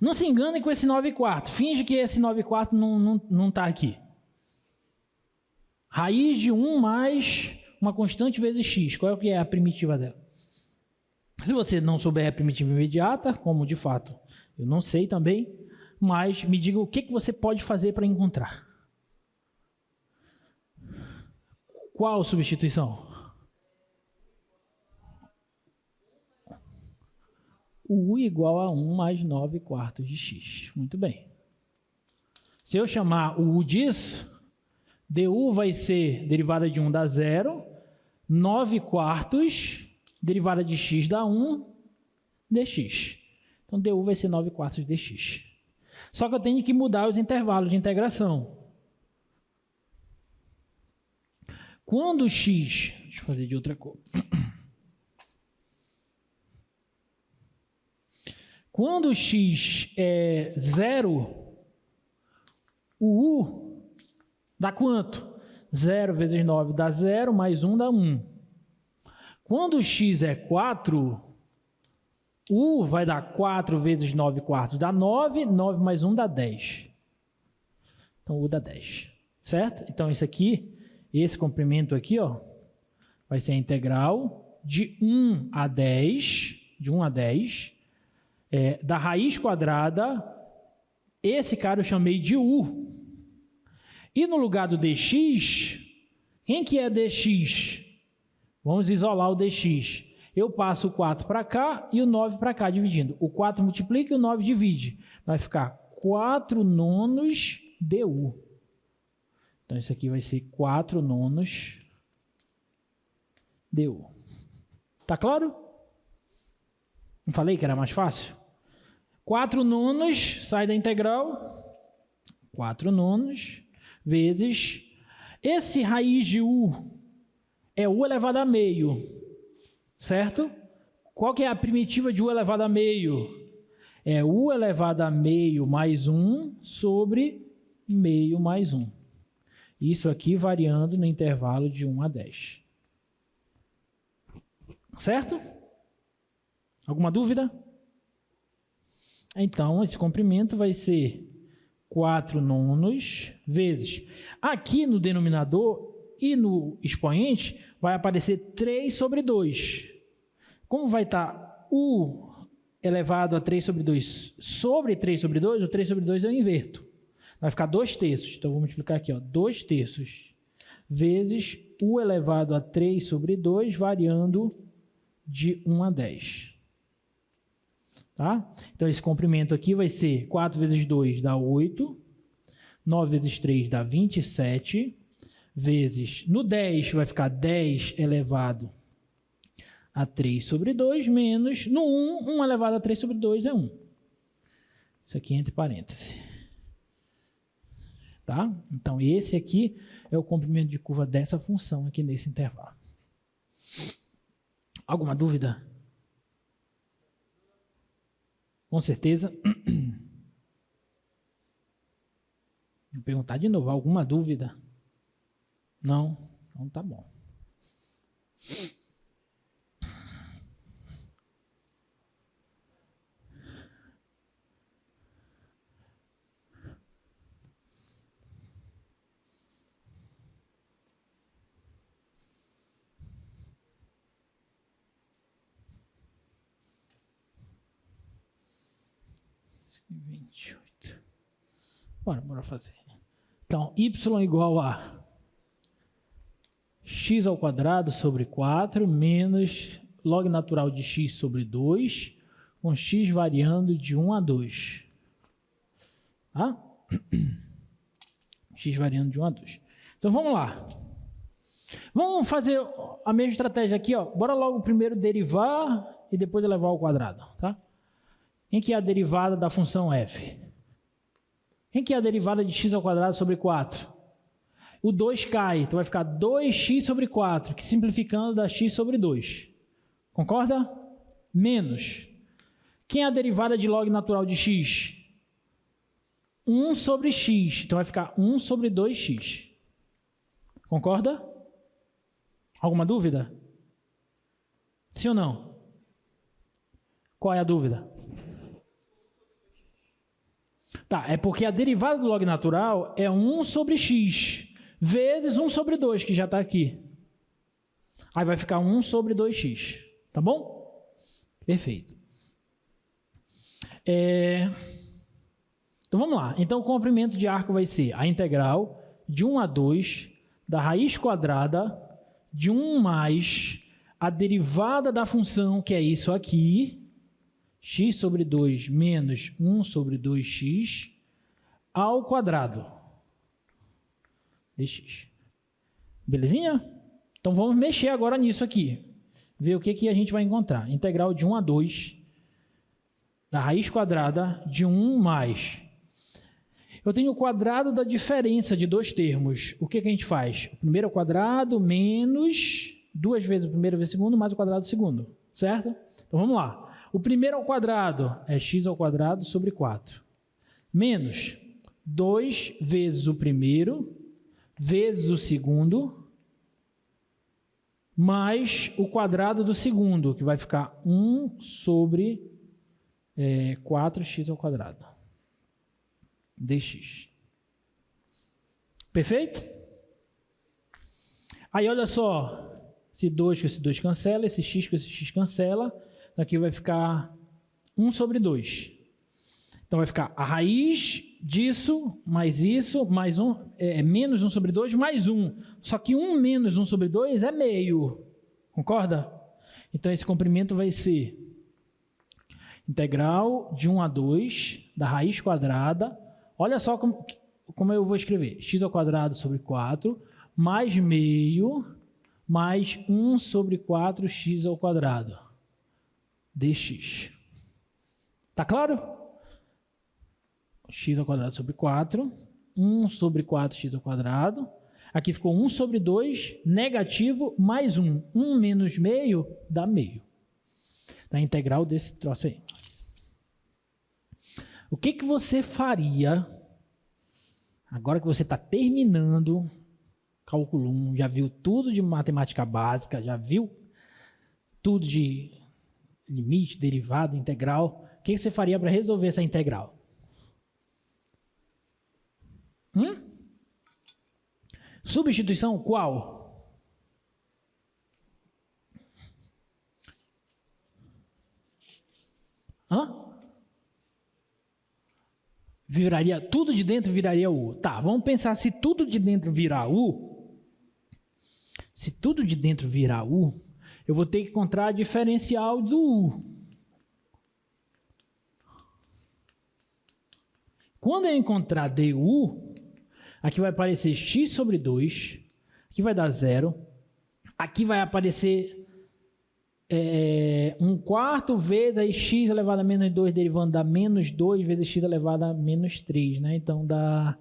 Não se enganem com esse 9/4. Finge que esse 9/4 não está aqui. Raiz de 1 mais uma constante vezes x. Qual é que é a primitiva dela? Se você não souber a primitiva imediata, como de fato eu não sei também, mas me diga o que você pode fazer para encontrar. Qual substituição? U igual a 1 mais 9/4 de x. Muito bem. Se eu chamar o U disso, du vai ser derivada de 1 dá 0, 9/4, derivada de x dá 1, dx. Então, du vai ser 9/4 dx. Só que eu tenho que mudar os intervalos de integração. Quando x... Deixa eu fazer de outra cor. Quando x é 0, o u dá quanto? 0 vezes 9 dá 0, mais 1 dá 1. Quando x é 4, u vai dar 4 vezes 9/4 dá 9, 9 mais 1 dá 10. Então, u dá 10. Certo? Então, isso aqui, esse comprimento aqui, ó, vai ser a integral de 1 a 10, da raiz quadrada, esse cara eu chamei de u. E no lugar do dx, quem que é dx? Vamos isolar o dx. Eu passo o 4 para cá e o 9 para cá, dividindo. O 4 multiplica e o 9 divide. Vai ficar 4 nonos du. Então, isso aqui vai ser 4 nonos du. Tá claro? Não falei que era mais fácil? 4 nonos sai da integral. 4 nonos vezes... Esse raiz de u é u elevado a meio. Certo? Qual que é a primitiva de u elevado a meio? É u elevado a meio mais 1 sobre meio mais 1. Isso aqui variando no intervalo de 1 a 10. Certo? Alguma dúvida? Então, esse comprimento vai ser 4 nonos vezes... Aqui no denominador e no expoente vai aparecer 3 sobre 2. Como vai estar u elevado a 3 sobre 2 sobre 3 sobre 2, o 3 sobre 2 eu inverto. Vai ficar 2 terços. Então, vou multiplicar aqui, ó, 2 terços vezes u elevado a 3 sobre 2, variando de 1 a 10. Tá? Então, esse comprimento aqui vai ser 4 vezes 2 dá 8, 9 vezes 3 dá 27, vezes, no 10 vai ficar 10 elevado a 3 sobre 2, menos, no 1, 1 elevado a 3 sobre 2 é 1. Isso aqui entre parênteses. Tá? Então, esse aqui é o comprimento de curva dessa função aqui nesse intervalo. Alguma dúvida? Com certeza. Vou perguntar de novo. Alguma dúvida? Não? Então tá bom. Bora fazer. Então, y igual a x ao quadrado sobre 4 menos log natural de x sobre 2, com x variando de 1 a 2. Tá? X variando de 1 a 2. Então, vamos lá. Vamos fazer a mesma estratégia aqui, ó. Bora logo primeiro derivar e depois elevar ao quadrado, tá? Quem que é a derivada da função f? Quem que é a derivada de x ao quadrado sobre 4? O 2 cai, então vai ficar 2x sobre 4, que simplificando dá x sobre 2. Concorda? Menos. Quem é a derivada de log natural de x? 1 sobre x, então vai ficar 1 sobre 2x. Concorda? Alguma dúvida? Sim ou não? Qual é a dúvida? Tá, é porque a derivada do log natural é 1 sobre x vezes 1 sobre 2, que já está aqui. Aí vai ficar 1 sobre 2x. Tá bom? Perfeito. Então vamos lá. Então o comprimento de arco vai ser a integral de 1 a 2 da raiz quadrada de 1 mais a derivada da função, que é isso aqui, x sobre 2 menos 1 sobre 2x ao quadrado dx. Belezinha? Então vamos mexer agora nisso aqui. Ver o que a gente vai encontrar. Integral de 1 a 2 da raiz quadrada de 1 mais. Eu tenho o quadrado da diferença de dois termos. O que a gente faz? O primeiro ao quadrado menos 2 vezes o primeiro vezes o segundo mais o quadrado do segundo. Certo? Então vamos lá. O primeiro ao quadrado é x ao quadrado sobre 4. Menos 2 vezes o primeiro vezes o segundo mais o quadrado do segundo, que vai ficar 1 sobre 4x ao quadrado dx. Perfeito? Aí olha só, esse 2 com esse 2 cancela, esse x com esse x cancela, aqui vai ficar 1 sobre 2. Então vai ficar a raiz disso, mais isso, mais 1, menos 1 sobre 2, mais 1. Só que 1 menos 1 sobre 2 é meio. Concorda? Então esse comprimento vai ser integral de 1 a 2 da raiz quadrada. Olha só como eu vou escrever. X ao quadrado sobre 4 mais meio mais 1 sobre 4x ao quadrado dx. Tá claro? X ao quadrado sobre 4, 1 sobre 4x ao quadrado. Aqui ficou 1 sobre 2, negativo, mais 1. 1 menos meio dá meio. A integral desse troço aí. O que você faria, agora que você está terminando cálculo 1, já viu tudo de matemática básica, já viu tudo de limite, derivada, integral, o que você faria para resolver essa integral? Substituição qual? Viraria tudo de dentro, viraria U. Tá, vamos pensar se tudo de dentro virar U. Se tudo de dentro virar U, eu vou ter que encontrar a diferencial do U. Quando eu encontrar du, aqui vai aparecer x sobre 2, aqui vai dar 0, aqui vai aparecer 1/4 vezes aí x elevado a menos 2 derivando da menos 2 vezes x elevado a menos 3, né? Então dá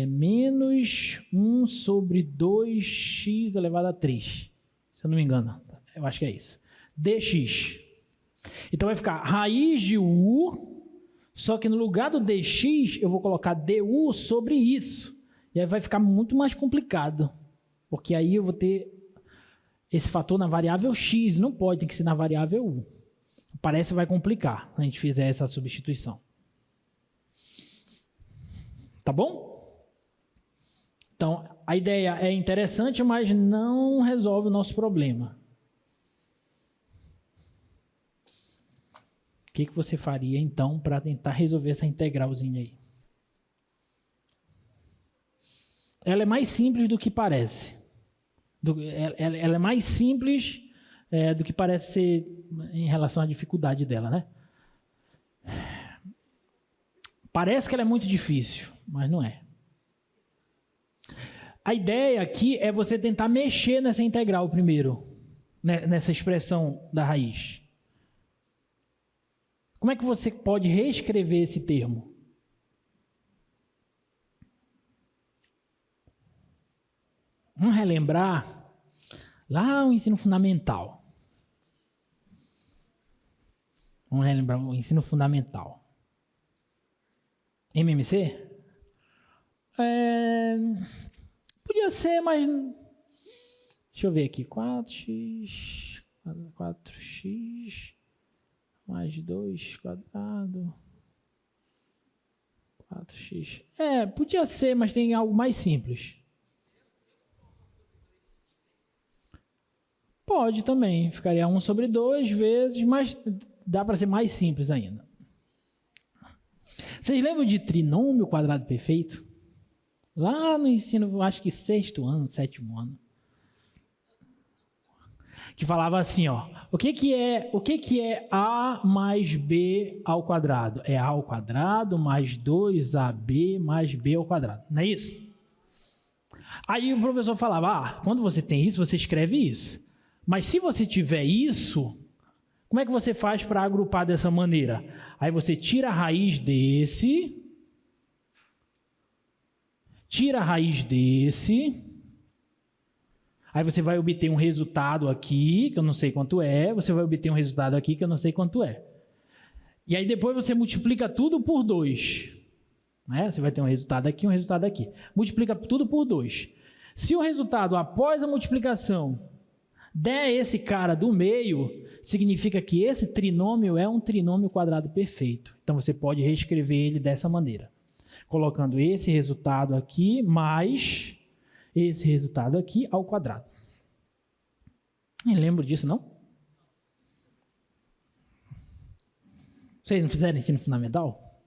menos 1 sobre 2x elevado a 3, se eu não me engano, eu acho que é isso, dx. Então vai ficar raiz de u, só que no lugar do dx eu vou colocar du sobre isso, e aí vai ficar muito mais complicado, porque aí eu vou ter esse fator na variável x, não pode, tem que ser na variável u. Parece que vai complicar se a gente fizer essa substituição. Tá bom? Então, a ideia é interessante, mas não resolve o nosso problema. O que você faria, então, para tentar resolver essa integralzinha aí? Ela é mais simples do que parece. Ela é mais simples do que parece ser em relação à dificuldade dela, né? Parece que ela é muito difícil, mas não é. A ideia aqui é você tentar mexer nessa integral primeiro, nessa expressão da raiz. Como é que você pode reescrever esse termo? Vamos relembrar lá o ensino fundamental. Vamos relembrar o ensino fundamental. MMC? Podia ser, mas... Deixa eu ver aqui. 4x mais 2 quadrado, 4x. Podia ser, mas tem algo mais simples. Pode também, ficaria 1 sobre 2 vezes, mas dá para ser mais simples ainda. Vocês lembram de trinômio quadrado perfeito? Lá no ensino, acho que 6º ano, 7º ano. Que falava assim, ó, o que é A mais B ao quadrado? É A ao quadrado mais 2AB mais B ao quadrado, não é isso? Aí o professor falava, quando você tem isso, você escreve isso. Mas se você tiver isso, como é que você faz para agrupar dessa maneira? Aí você tira a raiz desse, aí você vai obter um resultado aqui, que eu não sei quanto é, você vai obter um resultado aqui, que eu não sei quanto é. E aí depois você multiplica tudo por 2. Né? Você vai ter um resultado aqui, um resultado aqui. Multiplica tudo por 2. Se o resultado, após a multiplicação, der esse cara do meio, significa que esse trinômio é um trinômio quadrado perfeito. Então você pode reescrever ele dessa maneira, colocando esse resultado aqui mais esse resultado aqui ao quadrado. Nem lembro disso, não? Vocês não fizeram ensino fundamental?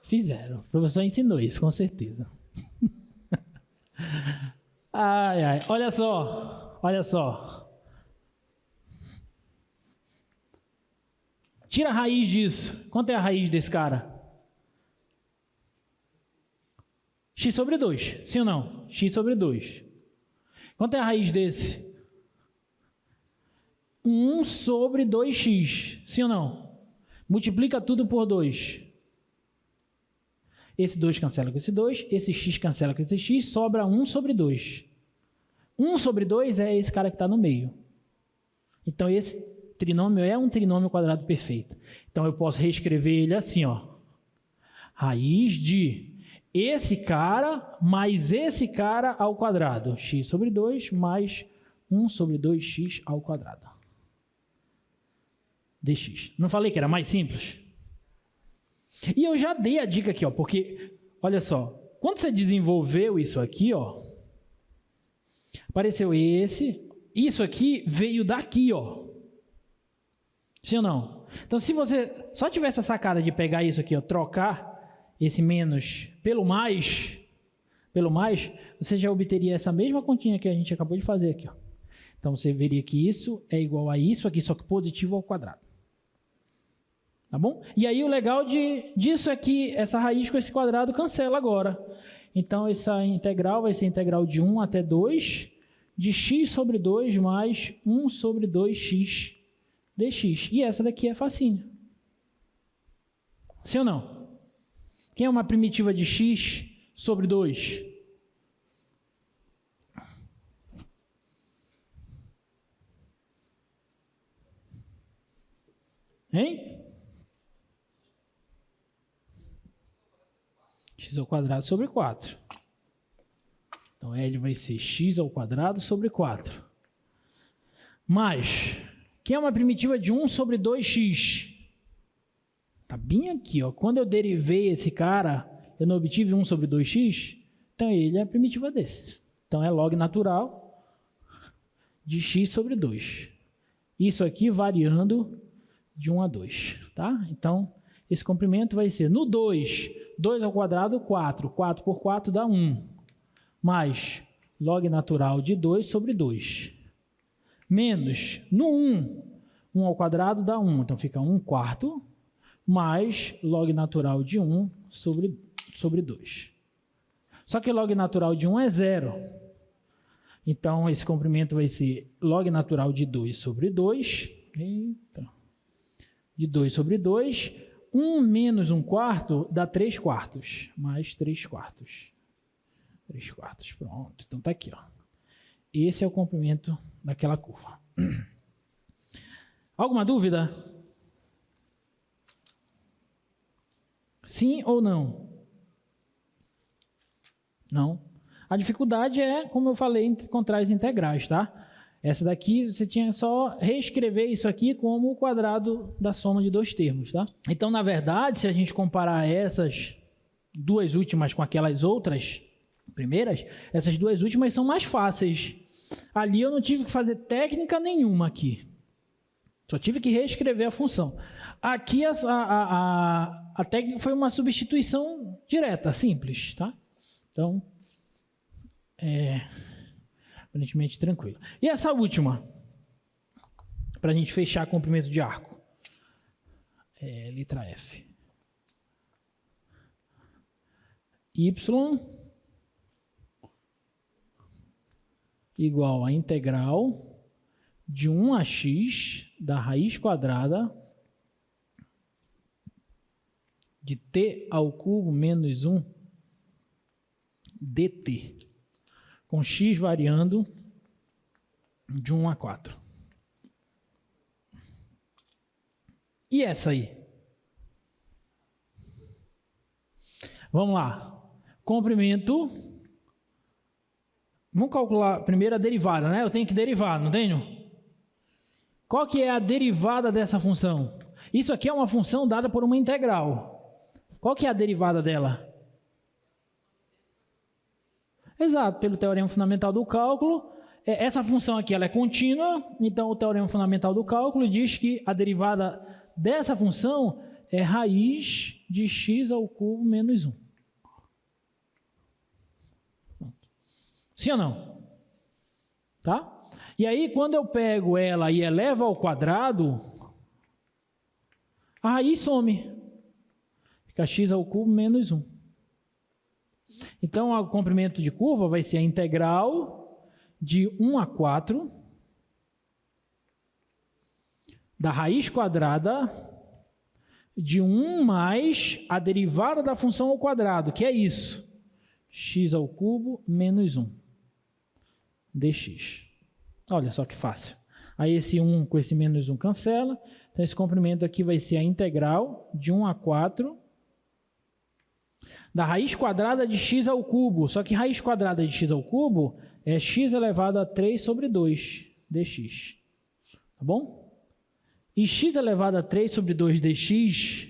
Fizeram. O professor ensinou isso, com certeza. Ai. Olha só. Tira a raiz disso. Quanto é a raiz desse cara? X sobre 2. Sim ou não? X sobre 2. Quanto é a raiz desse? 1 sobre 2x. Sim ou não? Multiplica tudo por 2. Esse 2 cancela com esse 2. Esse x cancela com esse x. Sobra 1 sobre 2. 1 sobre 2 é esse cara que está no meio. Então, esse trinômio é um trinômio quadrado perfeito. Então, eu posso reescrever ele assim, ó. Raiz de esse cara mais esse cara ao quadrado. X sobre 2 mais 1 sobre 2x ao quadrado. Dx. Não falei que era mais simples? E eu já dei a dica aqui, ó, porque, olha só, quando você desenvolveu isso aqui, ó, apareceu isso aqui veio daqui, ó. Sim ou não? Então, se você só tivesse a sacada de pegar isso aqui, ó, trocar esse menos pelo mais, você já obteria essa mesma continha que a gente acabou de fazer aqui, ó. Então, você veria que isso é igual a isso aqui, só que positivo ao quadrado. Tá bom? E aí o legal disso é que essa raiz com esse quadrado cancela agora. Então, essa integral vai ser integral de 1 até 2 de x sobre 2 mais 1 sobre 2x dx. E essa daqui é facinho. Sim ou não? Quem é uma primitiva de x sobre 2? Hein? X ao quadrado sobre 4. Então, L vai ser x ao quadrado sobre 4. Mais, quem é uma primitiva de 1 sobre 2x? Está bem aqui, ó. Quando eu derivei esse cara, eu não obtive 1 sobre 2x, então ele é a primitiva desse. Então, é log natural de x sobre 2. Isso aqui variando de 1 a 2, tá? Então, esse comprimento vai ser no 2, 2 ao quadrado, 4. 4 por 4 dá 1. Mais log natural de 2 sobre 2. Menos, no 1, 1 ao quadrado dá 1. Então, fica 1 quarto, mais log natural de 1 sobre 2. Só que log natural de 1 é 0. Então, esse comprimento vai ser log natural de 2 sobre 2. Eita. De 2 sobre 2. 1 menos 1 quarto dá 3 quartos. Mais 3 quartos. 3 quartos, pronto. Então, está aqui, ó. Esse é o comprimento daquela curva. Alguma dúvida? Sim ou não? Não. A dificuldade é, como eu falei, encontrar as integrais, tá? Essa daqui, você tinha só reescrever isso aqui como o quadrado da soma de dois termos, tá? Então, na verdade, se a gente comparar essas duas últimas com aquelas outras primeiras, essas duas últimas são mais fáceis. Ali eu não tive que fazer técnica nenhuma aqui. Só tive que reescrever a função. Aqui a técnica foi uma substituição direta, simples, tá? Então, aparentemente tranquilo. E essa última, para a gente fechar comprimento de arco, letra F. Y igual a integral de 1 a x da raiz quadrada de t ao cubo menos 1 dt, com x variando de 1 a 4. E essa aí? Vamos lá. Comprimento. Vamos calcular primeiro a derivada, né? Eu tenho que derivar, não tenho? Qual que é a derivada dessa função? Isso aqui é uma função dada por uma integral. Qual que é a derivada dela? Exato, pelo teorema fundamental do cálculo. Essa função aqui ela é contínua, então o teorema fundamental do cálculo diz que a derivada dessa função é raiz de x ao cubo menos 1. Sim ou não? Tá? E aí, quando eu pego ela e elevo ao quadrado, a raiz some. Fica x ao cubo menos 1. Então, o comprimento de curva vai ser a integral de 1 a 4 da raiz quadrada de 1 mais a derivada da função ao quadrado, que é isso. X ao cubo menos 1 dx. Olha só que fácil. Aí esse 1 com esse menos 1 cancela. Então esse comprimento aqui vai ser a integral de 1 a 4 da raiz quadrada de x ao cubo. Só que raiz quadrada de x ao cubo é x elevado a 3 sobre 2 dx. Tá bom? E x elevado a 3 sobre 2 dx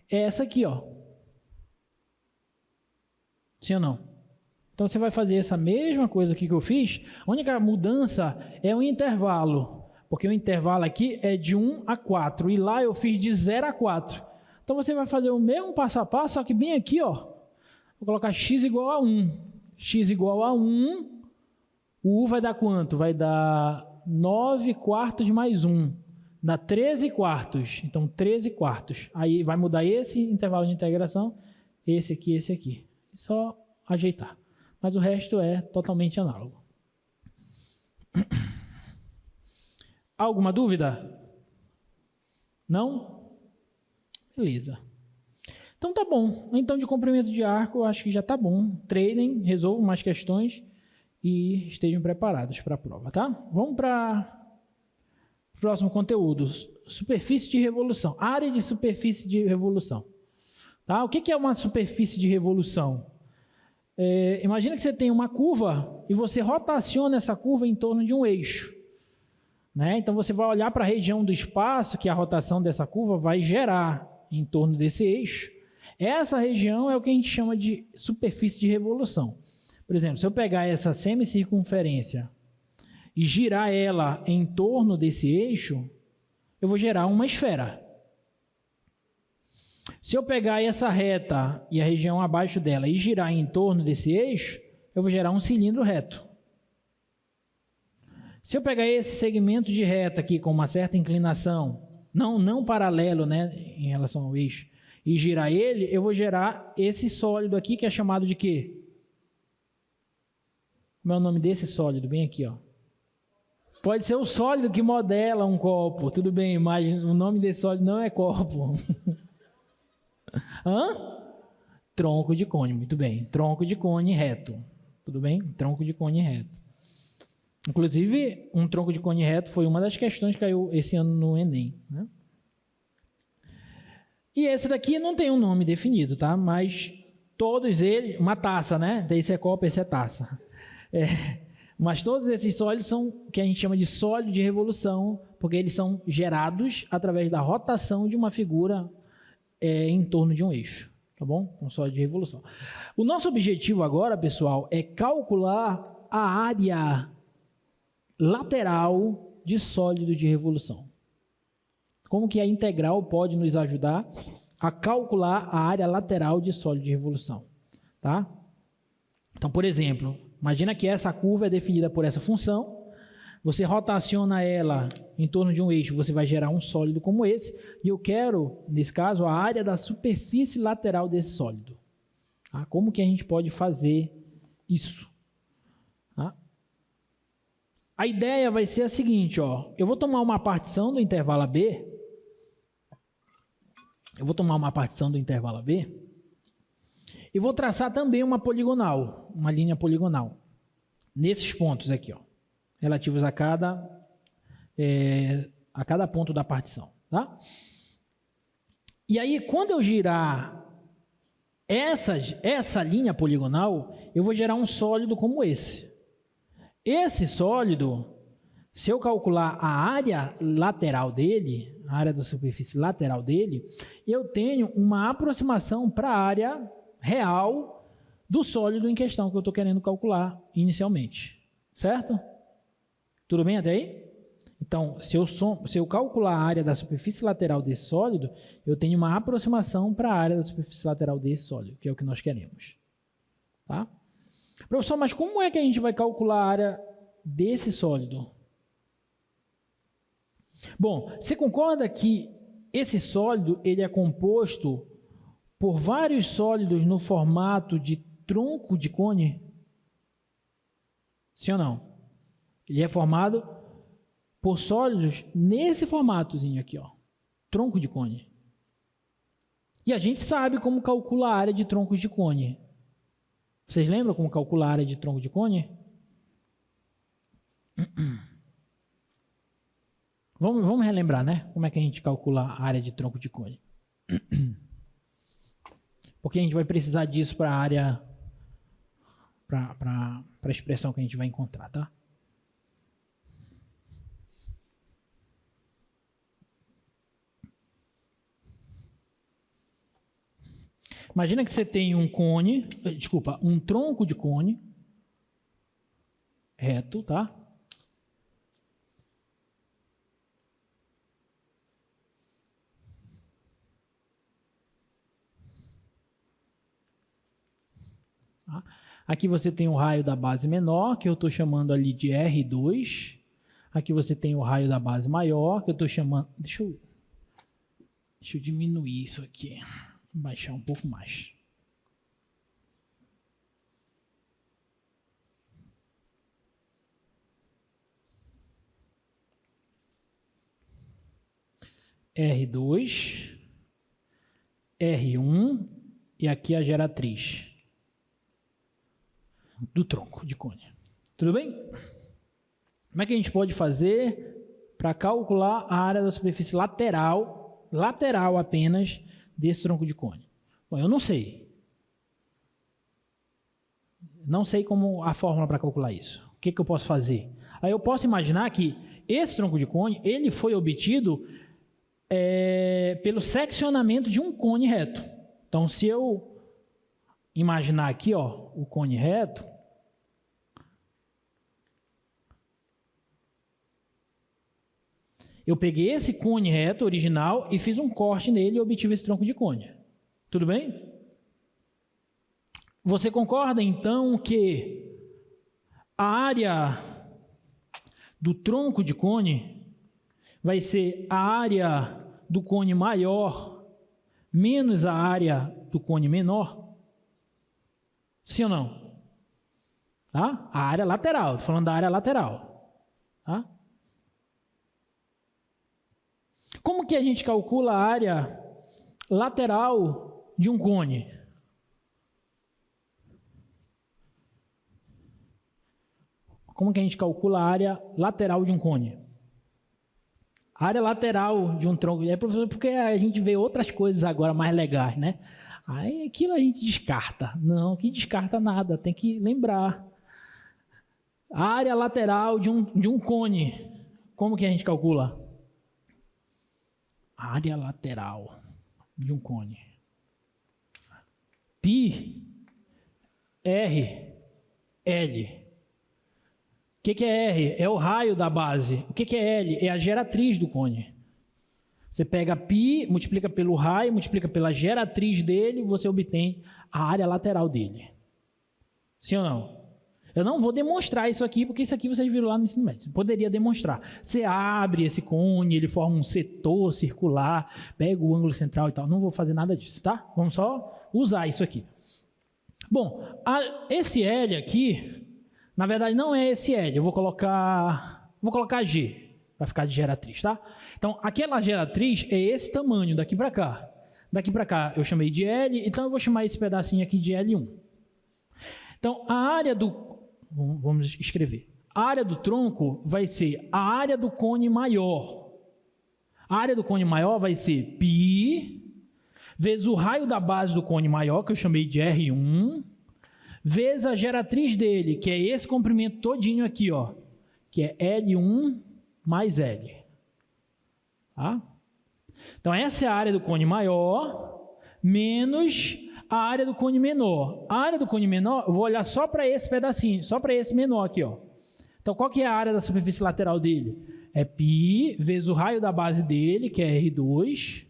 é essa aqui, ó. Sim ou não? Então você vai fazer essa mesma coisa aqui que eu fiz. A única mudança é o intervalo, porque o intervalo aqui é de 1 a 4 e lá eu fiz de 0 a 4. Então você vai fazer o mesmo passo a passo, só que bem aqui, ó. Vou colocar x igual a 1. X igual a 1, o u vai dar quanto? Vai dar 9 quartos mais 1. Dá 13 quartos. Então 13 quartos. Aí vai mudar esse intervalo de integração, esse aqui, esse aqui. Só ajeitar. Mas o resto é totalmente análogo. Alguma dúvida? Não? Beleza. Então tá bom. Então de comprimento de arco, eu acho que já tá bom. Treinem, resolvam mais questões e estejam preparados para a prova, tá? Vamos para o próximo conteúdo. Superfície de revolução. Área de superfície de revolução. Tá? O que é uma superfície de revolução? Imagina que você tem uma curva e você rotaciona essa curva em torno de um eixo. Né? Então você vai olhar para a região do espaço que a rotação dessa curva vai gerar em torno desse eixo. Essa região é o que a gente chama de superfície de revolução. Por exemplo, se eu pegar essa semicircunferência e girar ela em torno desse eixo, eu vou gerar uma esfera. Se eu pegar essa reta e a região abaixo dela e girar em torno desse eixo, eu vou gerar um cilindro reto. Se eu pegar esse segmento de reta aqui com uma certa inclinação, não paralelo, né, em relação ao eixo, e girar ele, eu vou gerar esse sólido aqui que é chamado de quê? Como é o nome desse sólido? Bem aqui, ó. Pode ser o sólido que modela um copo, tudo bem, mas o nome desse sólido não é copo. Tronco de cone, muito bem. Tronco de cone reto, tudo bem? Tronco de cone reto. Inclusive, um tronco de cone reto foi uma das questões que caiu esse ano no Enem, né? E esse daqui não tem um nome definido, tá? Mas todos eles, uma taça, né? Esse é copo, esse é taça. Mas todos esses sólidos são o que a gente chama de sólido de revolução, porque eles são gerados através da rotação de uma figura em torno de um eixo, tá bom? Um sólido de revolução. O nosso objetivo agora, pessoal, é calcular a área lateral de sólido de revolução. Como que a integral pode nos ajudar a calcular a área lateral de sólido de revolução, tá? Então, por exemplo, imagina que essa curva é definida por essa função, você rotaciona ela em torno de um eixo, você vai gerar um sólido como esse, e eu quero, nesse caso, a área da superfície lateral desse sólido. Tá? Como que a gente pode fazer isso? Tá? A ideia vai ser a seguinte, ó, eu vou tomar uma partição do intervalo AB, e vou traçar também uma poligonal, uma linha poligonal, nesses pontos aqui, ó, relativos a cada ponto da partição, tá? E aí, quando eu girar essa linha poligonal, eu vou gerar um sólido como esse. Esse sólido, se eu calcular a área lateral dele, a área da superfície lateral dele, eu tenho uma aproximação para a área real do sólido em questão que eu estou querendo calcular inicialmente. Certo? Tudo bem até aí? Então, se eu calcular a área da superfície lateral desse sólido, eu tenho uma aproximação para a área da superfície lateral desse sólido, que é o que nós queremos. Tá? Professor, mas como é que a gente vai calcular a área desse sólido? Bom, você concorda que esse sólido ele é composto por vários sólidos no formato de tronco de cone? Sim ou não? Ele é formado por sólidos nesse formatozinho aqui, ó, tronco de cone. E a gente sabe como calcular a área de troncos de cone. Vocês lembram como calcular a área de tronco de cone? Vamos relembrar, né? Como é que a gente calcula a área de tronco de cone? Porque a gente vai precisar disso para a área, para a expressão que a gente vai encontrar, tá? Imagina que você tem um tronco de cone reto, tá? Aqui você tem o raio da base menor, que eu estou chamando ali de R2. Aqui você tem o raio da base maior, que eu estou chamando... Deixa eu diminuir isso aqui. Baixar um pouco mais. R2, R1 e aqui a geratriz do tronco de cone. Tudo bem? Como é que a gente pode fazer para calcular a área da superfície lateral apenas desse tronco de cone? Bom, eu não sei. Não sei como a fórmula para calcular isso. O que eu posso fazer? Aí eu posso imaginar que esse tronco de cone, ele foi obtido pelo seccionamento de um cone reto. Então, se eu imaginar aqui, ó, o cone reto, eu peguei esse cone reto original e fiz um corte nele e obtive esse tronco de cone. Tudo bem? Você concorda, então, que a área do tronco de cone vai ser a área do cone maior menos a área do cone menor? Sim ou não? Tá? A área lateral, estou falando da área lateral. Tá? Como que a gente calcula a área lateral de um cone? Como que a gente calcula a área lateral de um cone? A área lateral de um tronco. É, professor, porque a gente vê outras coisas agora mais legais, né? Aí aquilo a gente descarta. Não, que descarta nada, tem que lembrar. A área lateral de um cone. Como que a gente calcula? A área lateral de um cone. Pi, R, L. O que é R? É o raio da base. O que é L? É a geratriz do cone. Você pega π, multiplica pelo raio, multiplica pela geratriz dele, você obtém a área lateral dele. Sim ou não? Eu não vou demonstrar isso aqui, porque isso aqui vocês viram lá no ensino médio. Poderia demonstrar. Você abre esse cone, ele forma um setor circular, pega o ângulo central e tal. Não vou fazer nada disso, tá? Vamos só usar isso aqui. Bom, esse L aqui, na verdade não é esse L. Eu vou colocar G, para ficar de geratriz, tá? Então, aquela geratriz é esse tamanho, daqui para cá. Daqui para cá eu chamei de L, então eu vou chamar esse pedacinho aqui de L1. Então, a área do... Vamos escrever. A área do tronco vai ser a área do cone maior. A área do cone maior vai ser π vezes o raio da base do cone maior, que eu chamei de R1, vezes a geratriz dele, que é esse comprimento todinho aqui, ó, que é L1 mais L. Tá? Então, essa é a área do cone maior, menos a área do cone menor. A área do cone menor, eu vou olhar só para esse pedacinho, só para esse menor aqui, ó. Então, qual que é a área da superfície lateral dele? É π vezes o raio da base dele, que é R2,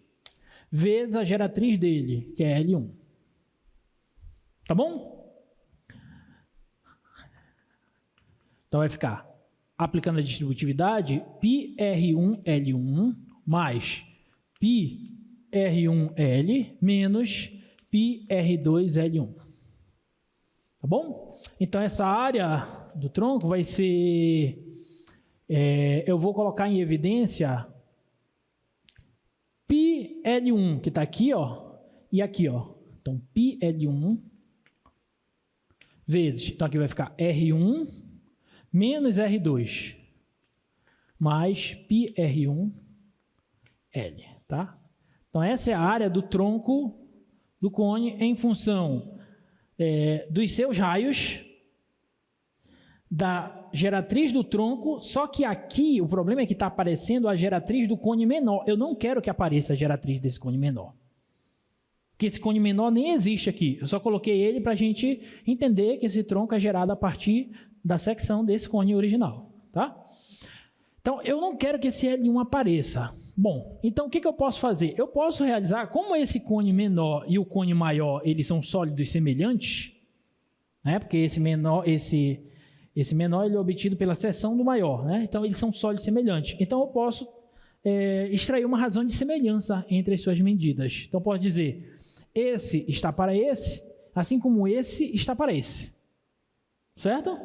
vezes a geratriz dele, que é L1. Tá bom? Então, vai ficar, aplicando a distributividade, πr1L1 mais πr1L menos πr2L1. Tá bom? Então, essa área do tronco vai ser... eu vou colocar em evidência πl1, que está aqui, ó, e aqui, ó. Então, πl1 vezes... Então, aqui vai ficar R1 menos R2 mais πr1L, tá? Então, essa é a área do tronco do cone em função dos seus raios, da geratriz do tronco, só que aqui o problema é que está aparecendo a geratriz do cone menor. Eu não quero que apareça a geratriz desse cone menor. Porque esse cone menor nem existe aqui. Eu só coloquei ele para a gente entender que esse tronco é gerado a partir da secção desse cone original. Tá? Então, eu não quero que esse L1 apareça. Bom, então o que eu posso fazer? Eu posso realizar, como esse cone menor e o cone maior, eles são sólidos semelhantes, né? Porque esse menor ele é obtido pela seção do maior, né? Então eles são sólidos semelhantes. Então eu posso extrair uma razão de semelhança entre as suas medidas. Então posso dizer, esse está para esse, assim como esse está para esse. Certo?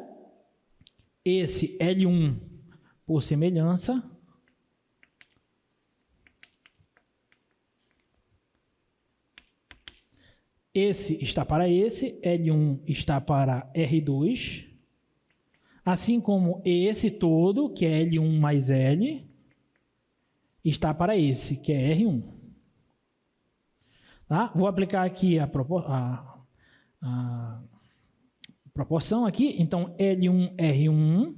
Esse L1 por semelhança esse está para esse, L1 está para R2, assim como esse todo, que é L1 mais L, está para esse, que é R1. Tá? Vou aplicar aqui a proporção aqui, então L1 R1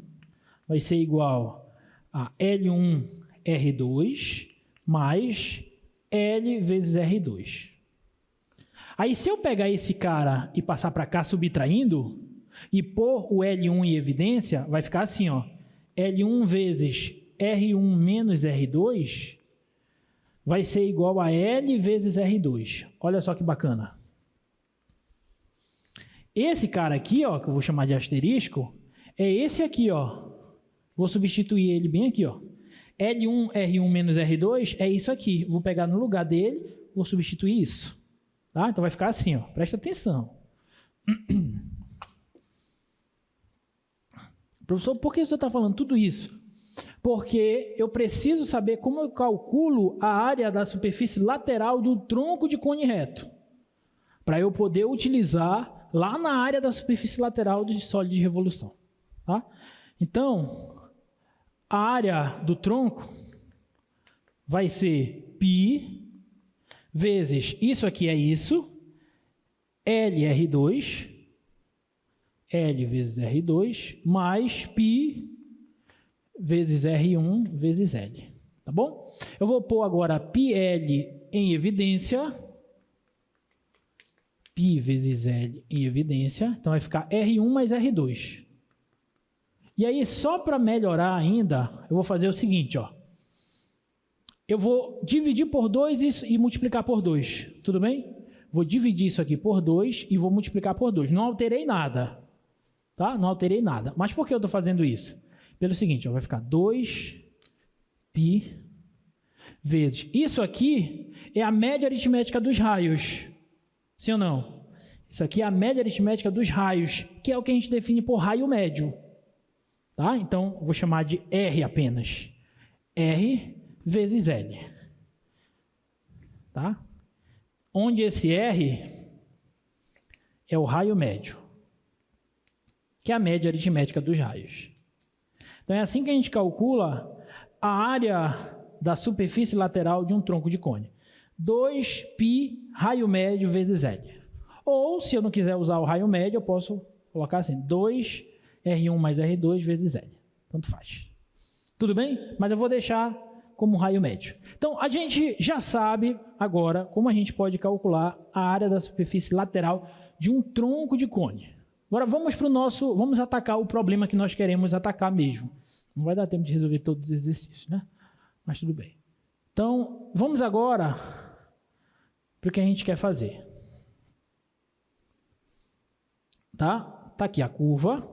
vai ser igual a L1 R2 mais L vezes R2. Aí, se eu pegar esse cara e passar para cá subtraindo e pôr o L1 em evidência, vai ficar assim, ó. L1 vezes R1 menos R2 vai ser igual a L vezes R2. Olha só que bacana. Esse cara aqui, ó, que eu vou chamar de asterisco, é esse aqui, ó. Vou substituir ele bem aqui, ó. L1, R1 menos R2 é isso aqui. Vou pegar no lugar dele, vou substituir isso. Tá? Então vai ficar assim, ó. Presta atenção. Professor, por que você está falando tudo isso? Porque eu preciso saber como eu calculo a área da superfície lateral do tronco de cone reto, para eu poder utilizar lá na área da superfície lateral de sólido de revolução. Tá? Então, a área do tronco vai ser π vezes isso aqui é isso, LR2, L vezes R2, mais π vezes R1 vezes L. Tá bom? Eu vou pôr agora πL em evidência. π vezes L em evidência. Então, vai ficar R1 mais R2. E aí, só para melhorar ainda, eu vou fazer o seguinte, ó. Eu vou dividir por 2 e multiplicar por 2. Tudo bem? Vou dividir isso aqui por 2 e vou multiplicar por 2. Não alterei nada. Tá? Não alterei nada. Mas por que eu estou fazendo isso? Pelo seguinte, ó, vai ficar 2π vezes... Isso aqui é a média aritmética dos raios. Sim ou não? Isso aqui é a média aritmética dos raios, que é o que a gente define por raio médio. Tá? Então, vou chamar de R apenas. R vezes L. Tá? Onde esse R é o raio médio, que é a média aritmética dos raios. Então, é assim que a gente calcula a área da superfície lateral de um tronco de cone. 2π raio médio vezes L. Ou, se eu não quiser usar o raio médio, eu posso colocar assim, 2R1 mais R2 vezes L. Tanto faz. Tudo bem? Mas eu vou deixar como raio médio. Então, a gente já sabe agora como a gente pode calcular a área da superfície lateral de um tronco de cone. Agora vamos atacar o problema que nós queremos atacar mesmo. Não vai dar tempo de resolver todos os exercícios, né? Mas tudo bem. Então, vamos agora para o que a gente quer fazer. Tá? Tá aqui a curva.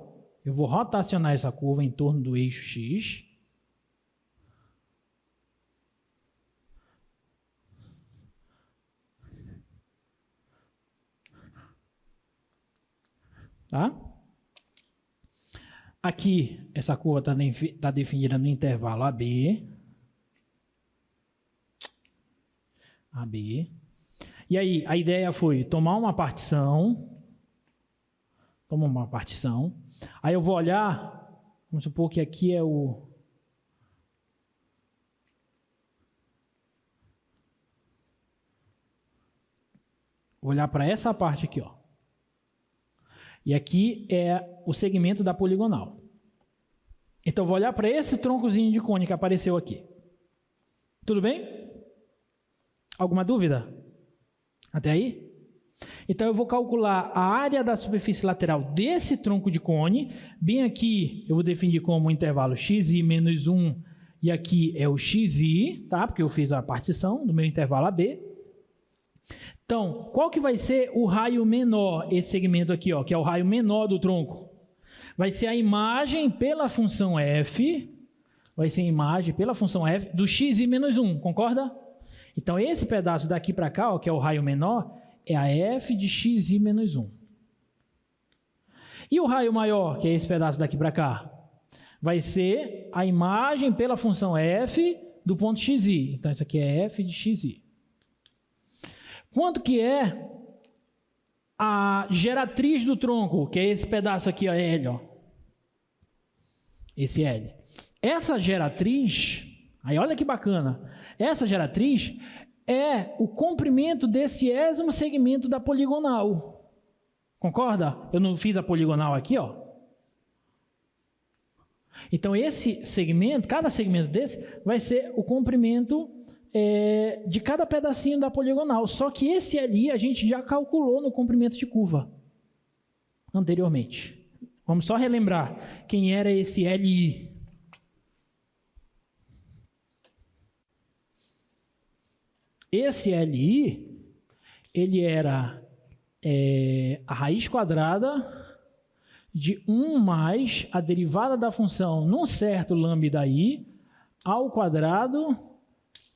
Eu vou rotacionar essa curva em torno do eixo X. Tá? Aqui, essa curva está definida no intervalo AB. AB. E aí, a ideia foi tomar uma partição. Toma uma partição. Aí eu vou olhar, vamos supor que aqui é o... Vou olhar para essa parte aqui, ó. E aqui é o segmento da poligonal. Então, eu vou olhar para esse troncozinho de cone que apareceu aqui. Tudo bem? Alguma dúvida? Até aí? Então, eu vou calcular a área da superfície lateral desse tronco de cone. Bem aqui, eu vou definir como intervalo xi menos 1. E aqui é o xi, tá? Porque eu fiz a partição do meu intervalo AB. Então, qual que vai ser o raio menor, esse segmento aqui, ó, que é o raio menor do tronco? Vai ser a imagem pela função f, vai ser a imagem pela função f do xi menos 1, concorda? Então, esse pedaço daqui para cá, ó, que é o raio menor, é a f de xi menos 1. E o raio maior, que é esse pedaço daqui para cá, vai ser a imagem pela função f do ponto xi. Então, isso aqui é f de xi. Quanto que é a geratriz do tronco, que é esse pedaço aqui, ó, L, ó. Esse L. Essa geratriz, aí olha que bacana, essa geratriz é o comprimento desse ésimo segmento da poligonal. Concorda? Eu não fiz a poligonal aqui, ó. Então, esse segmento, cada segmento desse, vai ser o comprimento de cada pedacinho da poligonal. Só que esse ali a gente já calculou no comprimento de curva anteriormente. Vamos só relembrar quem era esse LI. Esse LI, ele era a raiz quadrada de 1 mais a derivada da função num certo lambda i ao quadrado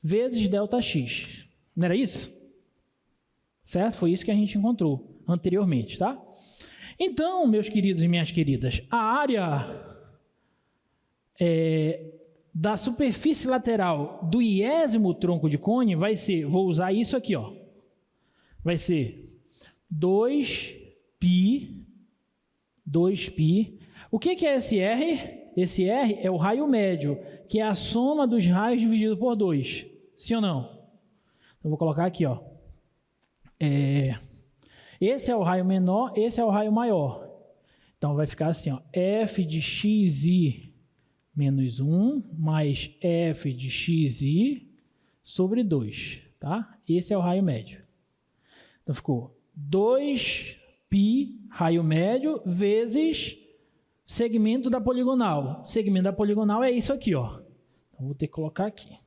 vezes ΔX. Não era isso? Certo? Foi isso que a gente encontrou anteriormente, tá? Então, meus queridos e minhas queridas, a área da superfície lateral do iésimo tronco de cone vai ser, vou usar isso aqui, ó, vai ser 2π. O que é esse R? Esse R é o raio médio, que é a soma dos raios dividido por 2, Sim ou não? Eu vou colocar aqui, ó. Esse é o raio menor, esse é o raio maior. Então, vai ficar assim, ó. F de xi menos 1 mais f de xi sobre 2, tá? Esse é o raio médio. Então, ficou 2π raio médio vezes segmento da poligonal. Segmento da poligonal é isso aqui, ó. Então, vou ter que colocar aqui.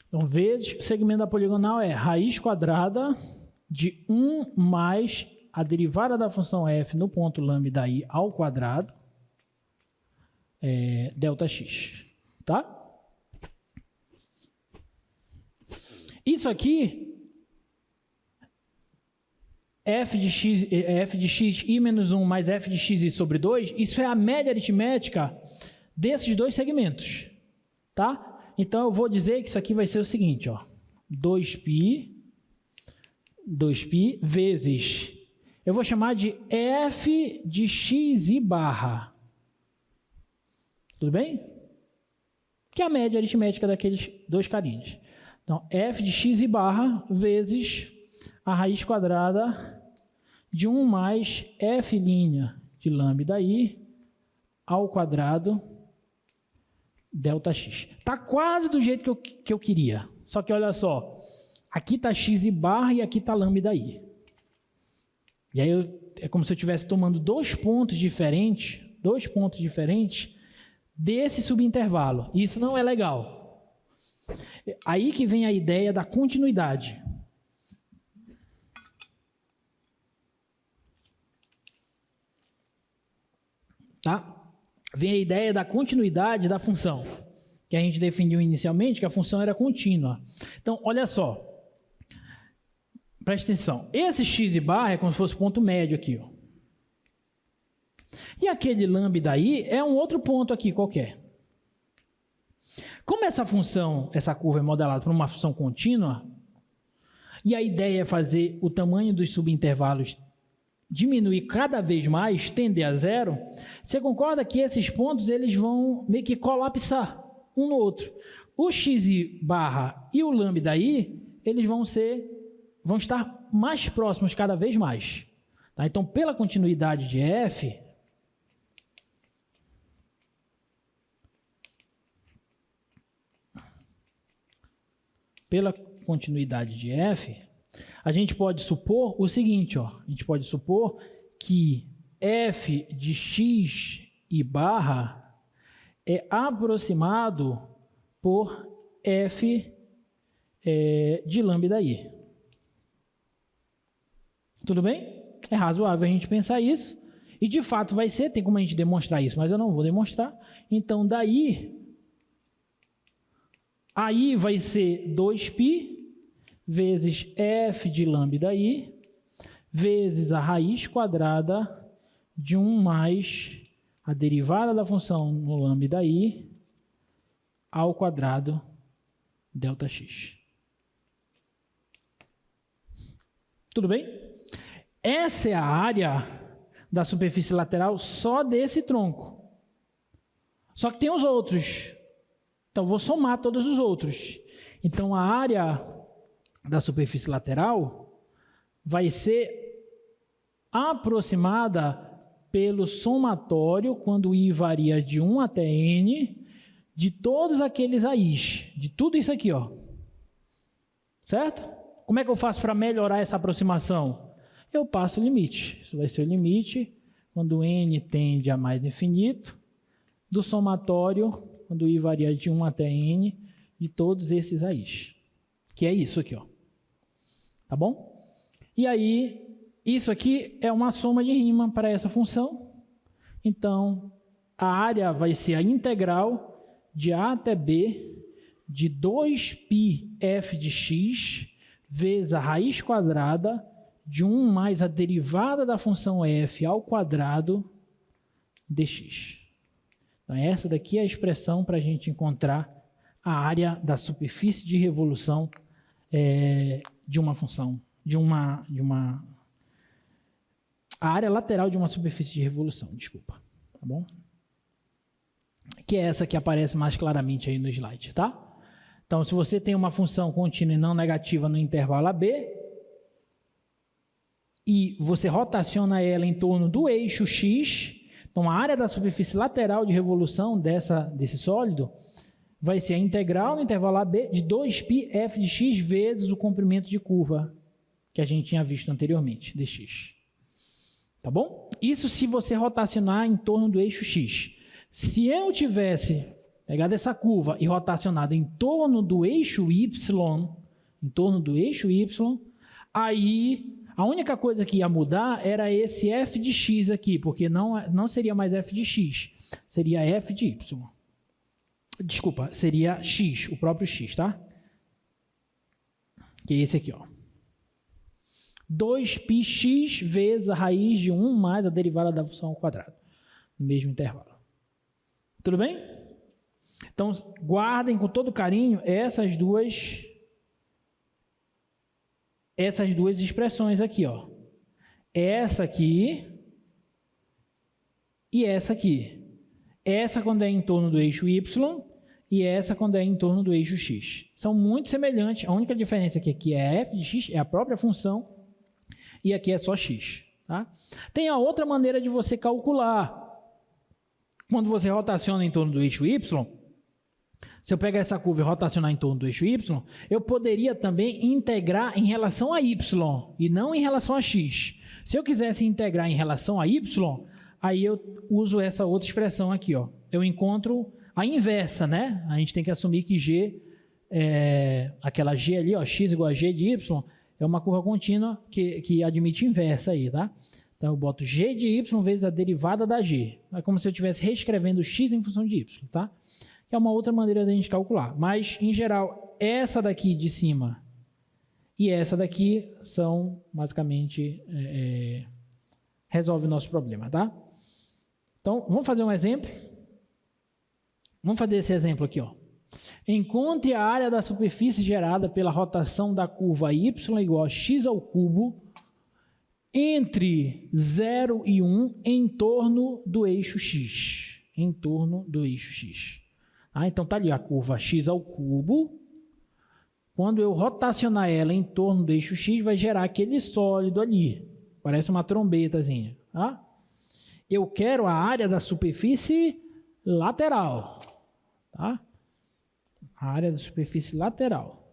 Então, vezes, o segmento da poligonal é raiz quadrada de 1 mais a derivada da função f no ponto lambda i ao quadrado, ΔX, tá? Isso aqui, f de xi menos 1 mais f de xi sobre 2, isso é a média aritmética desses dois segmentos, tá? Então, eu vou dizer que isso aqui vai ser o seguinte, ó, 2π vezes, eu vou chamar de f de xi barra, tudo bem? Que é a média aritmética daqueles dois carinhos. Então, f de xi barra vezes a raiz quadrada de 1 mais f' de lambda i ao quadrado ΔX. Está quase do jeito que eu queria. Só que olha só, aqui está xi barra e aqui está lambda i. E aí é como se eu estivesse tomando dois pontos diferentes desse subintervalo. E isso não é legal. Aí que vem a ideia da continuidade. Tá? Vem a ideia da continuidade da função, que a gente definiu inicialmente, que a função era contínua. Então, olha só. Presta atenção. Esse xi barra é como se fosse ponto médio aqui, ó. E aquele lambda i é um outro ponto aqui qualquer. Como essa função, essa curva é modelada por uma função contínua, e a ideia é fazer o tamanho dos subintervalos diminuir cada vez mais, tender a zero, você concorda que esses pontos eles vão meio que colapsar um no outro. O xi barra e o lambda i, eles vão estar mais próximos cada vez mais. Tá? Então, pela continuidade de f, a gente pode supor o seguinte, ó, a gente pode supor que f de x e barra é aproximado por f de lambda i. Tudo bem? É razoável a gente pensar isso. E de fato vai ser, tem como a gente demonstrar isso, mas eu não vou demonstrar. Então daí, aí vai ser 2π vezes f de lambda i, vezes a raiz quadrada de 1 mais a derivada da função no lambda i ao quadrado ΔX. Tudo bem? Essa é a área da superfície lateral só desse tronco. Só que tem os outros. Então, vou somar todos os outros. Então, a área da superfície lateral vai ser aproximada pelo somatório, quando i varia de 1 até n, de todos aqueles AIs, de tudo isso aqui, ó. Certo? Como é que eu faço para melhorar essa aproximação? Eu passo o limite. Isso vai ser o limite, quando n tende a mais infinito, do somatório, quando i varia de 1 até n, de todos esses AIs. Que é isso aqui, ó. Tá bom? E aí, isso aqui é uma soma de Riemann para essa função. Então, a área vai ser a integral de a até b de 2π f de x vezes a raiz quadrada de 1 mais a derivada da função f ao quadrado dx. Então, essa daqui é a expressão para a gente encontrar a área da superfície de revolução de uma função a área lateral de uma superfície de revolução, desculpa, tá bom? Que é essa que aparece mais claramente aí no slide, tá? Então, se você tem uma função contínua e não negativa no intervalo AB, e você rotaciona ela em torno do eixo X, então a área da superfície lateral de revolução desse sólido vai ser a integral no intervalo AB de 2π f de x vezes o comprimento de curva que a gente tinha visto anteriormente, dx. Tá bom? Isso se você rotacionar em torno do eixo X. Se eu tivesse pegado essa curva e rotacionado em torno do eixo Y, aí a única coisa que ia mudar era esse f de x aqui, porque não seria mais f de x, seria f de y. Desculpa, seria x, o próprio x, tá? Que é esse aqui, ó. 2πx vezes a raiz de 1 mais a derivada da função ao quadrado, no mesmo intervalo. Tudo bem? Então, guardem com todo carinho essas duas expressões aqui, ó. Essa aqui e essa aqui. Essa quando é em torno do eixo Y e essa quando é em torno do eixo X. São muito semelhantes. A única diferença aqui é f de x, é a própria função, e aqui é só x. Tá? Tem a outra maneira de você calcular. Quando você rotaciona em torno do eixo Y, se eu pegar essa curva e rotacionar em torno do eixo Y, eu poderia também integrar em relação a Y e não em relação a X. Se eu quisesse integrar em relação a Y, aí eu uso essa outra expressão aqui, ó. Eu encontro a inversa, né? A gente tem que assumir que G, aquela G ali, ó, x igual a G de Y, é uma curva contínua que admite inversa aí, tá? Então eu boto G de Y vezes a derivada da G. É como se eu estivesse reescrevendo x em função de Y, tá? Que é uma outra maneira da gente calcular. Mas, em geral, essa daqui de cima e essa daqui são, basicamente, resolve o nosso problema, tá? Então, vamos fazer um exemplo? Vamos fazer esse exemplo aqui, ó. Encontre a área da superfície gerada pela rotação da curva y igual a x ao cubo entre 0 e 1 em torno do eixo x. Em torno do eixo x. Então, está ali a curva x ao cubo. Quando eu rotacionar ela em torno do eixo x, vai gerar aquele sólido ali. Parece uma trombetazinha. Tá? Eu quero a área da superfície lateral. Tá? A área da superfície lateral.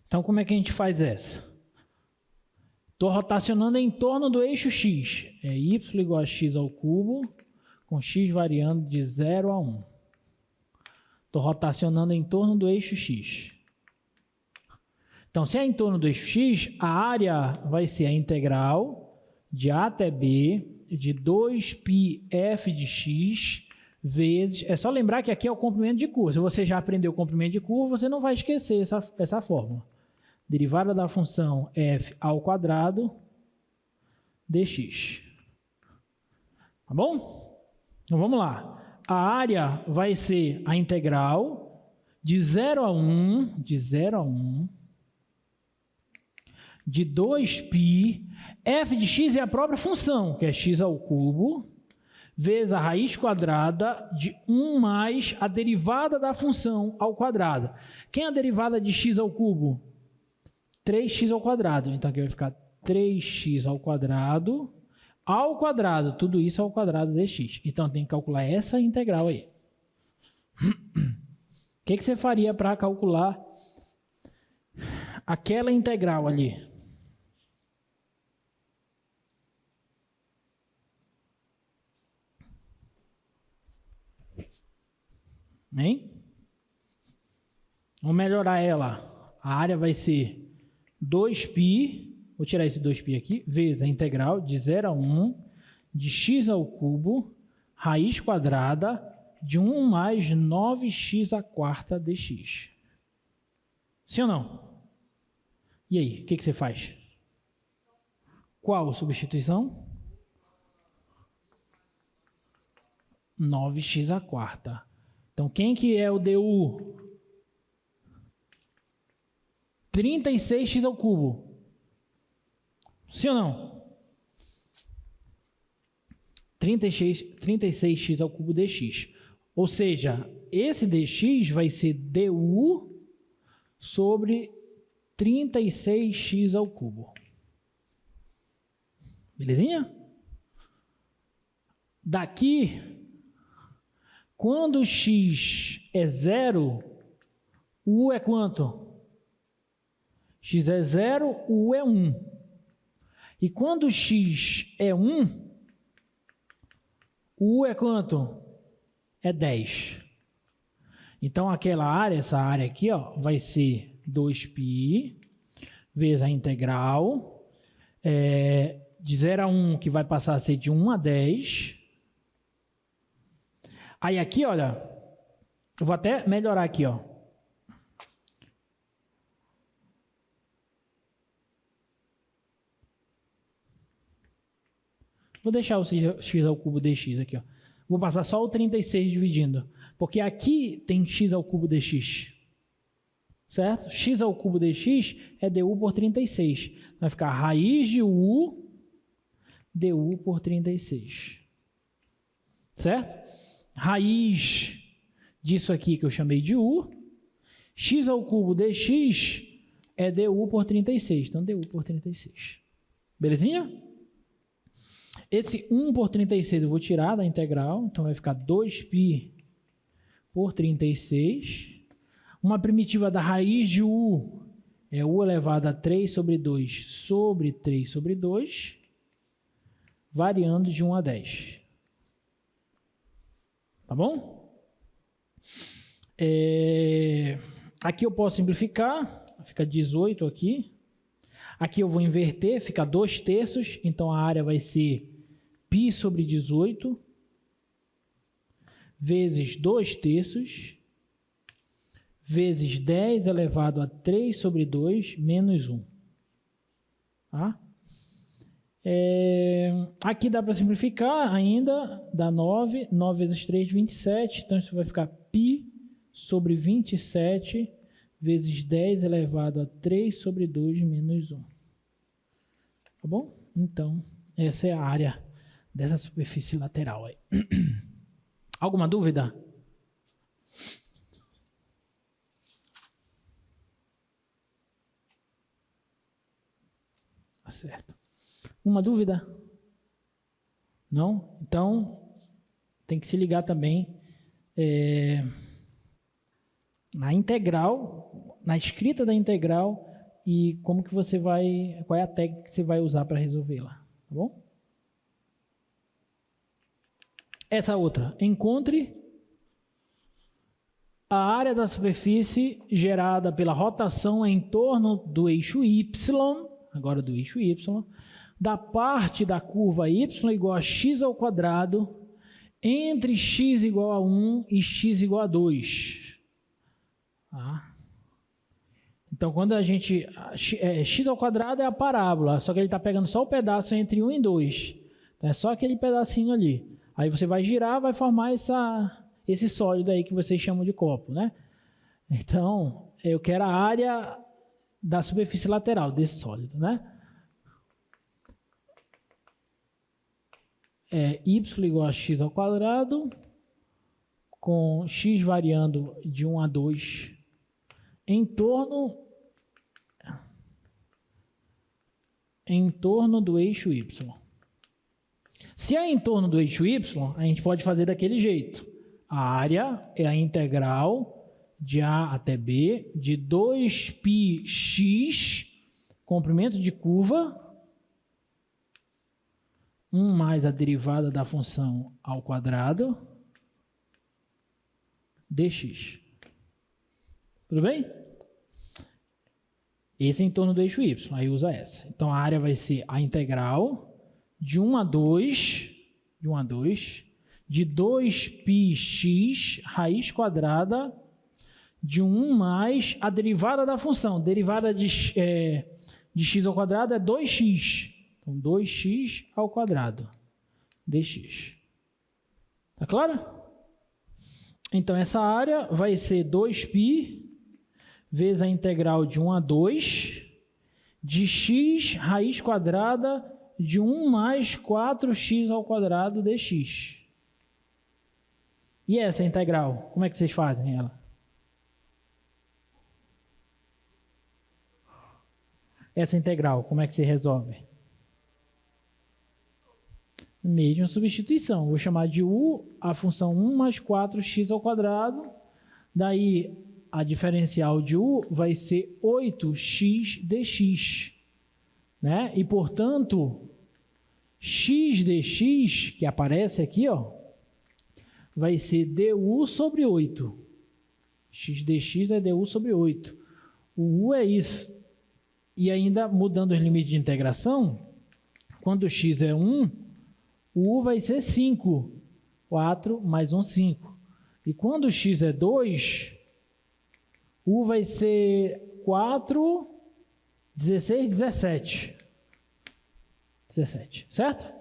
Então, como é que a gente faz essa? Estou rotacionando em torno do eixo x. É y igual a x ao cubo, com x variando de 0 a 1. Estou rotacionando em torno do eixo x. Então, se é em torno do eixo x, a área vai ser a integral de a até b de 2π f de x vezes... É só lembrar que aqui é o comprimento de curva. Se você já aprendeu o comprimento de curva, você não vai esquecer essa fórmula. Derivada da função f ao quadrado dx. Tá bom? Então, vamos lá. A área vai ser a integral de 0 a 1, de 2π, f de x é a própria função, que é x ao cubo, vezes a raiz quadrada de 1 mais a derivada da função ao quadrado. Quem é a derivada de x ao cubo? 3x ao quadrado. Então, aqui vai ficar 3x ao quadrado, tudo isso ao quadrado dx. Então, tem que calcular essa integral aí. O que você faria para calcular aquela integral ali? Hein? Vamos melhorar ela. A área vai ser 2π, vou tirar esse 2π aqui, vezes a integral de 0 a 1 de x ao cubo, raiz quadrada de 1 mais 9x à quarta dx. Sim ou não? E aí, o que você faz? Qual substituição? 9x à quarta. Então, quem que é o DU? 36x ao cubo. Sim ou não? 36x ao cubo dx. Ou seja, esse dx vai ser du sobre 36x ao cubo. Belezinha? Daqui, quando x é 0, o u é quanto? X é 0, o u é 1. E quando x é 1, o u é quanto? É 10. Então, aquela área, essa área aqui, ó, vai ser 2π vezes a integral de 0 a 1, que vai passar a ser de 1 a 10. Aí aqui, olha, eu vou até melhorar aqui, ó. Vou deixar o x ao cubo dx aqui, ó. Vou passar só o 36 dividindo, porque aqui tem x ao cubo dx, certo? X ao cubo dx é du por 36. Vai ficar raiz de u du por 36, certo? Raiz disso aqui que eu chamei de u, x ao cubo dx é du por 36, então du por 36. Belezinha? Esse 1 por 36 eu vou tirar da integral, então vai ficar 2π por 36. Uma primitiva da raiz de u é u elevado a 3 sobre 2 sobre 3 sobre 2, variando de 1 a 10. Tá bom? Aqui eu posso simplificar, fica 18 aqui. Aqui eu vou inverter, fica 2/3, então a área vai ser π sobre 18 vezes 2/3 vezes 10 elevado a 3 sobre 2 menos 1. Tá? Aqui dá para simplificar ainda, dá 9 vezes 3, 27, então isso vai ficar π sobre 27 vezes 10 elevado a 3 sobre 2 menos 1. Tá bom? Então, essa é a área dessa superfície lateral aí. Alguma dúvida? Tá certo. Uma dúvida? Não? Então, tem que se ligar também na integral, na escrita da integral e como que você vai, qual é a técnica que você vai usar para resolvê-la, tá bom? Essa outra, encontre a área da superfície gerada pela rotação em torno do eixo y, agora do eixo y, da parte da curva y igual a x ao quadrado entre x igual a 1 e x igual a 2. Tá? Então, quando a gente... x ao quadrado é a parábola, só que ele está pegando só o pedaço entre 1 e 2. Então, é só aquele pedacinho ali. Aí você vai girar, vai formar esse sólido aí que vocês chamam de copo, né? Então, eu quero a área da superfície lateral desse sólido, né? Y igual a x ao quadrado, com x variando de 1 a 2 em torno do eixo y. Se é em torno do eixo y, a gente pode fazer daquele jeito. A área é a integral de A até B de 2πx, comprimento de curva, 1 mais a derivada da função ao quadrado, dx. Tudo bem? Esse é em torno do eixo y, aí usa essa. Então, a área vai ser a integral de 1 a 2, de 2πx raiz quadrada de 1 mais a derivada da função. Derivada de x ao quadrado é 2x. Então, 2x ao quadrado dx. Tá claro? Então, essa área vai ser 2π vezes a integral de 1 a 2 de x raiz quadrada de 1 mais 4x ao quadrado dx. E essa integral? Como é que vocês fazem ela? Essa integral, como é que se resolve? Mesma substituição. Vou chamar de u a função 1 mais 4x ao quadrado. Daí, a diferencial de u vai ser 8x dx. Né? E, portanto, x dx, que aparece aqui, ó, vai ser du sobre 8. X dx é du sobre 8. O u é isso. E ainda, mudando os limites de integração, quando x é 1, o u vai ser 5. 4 mais 1, 5. E quando x é 2, u vai ser 4, 16, 17. 17, certo?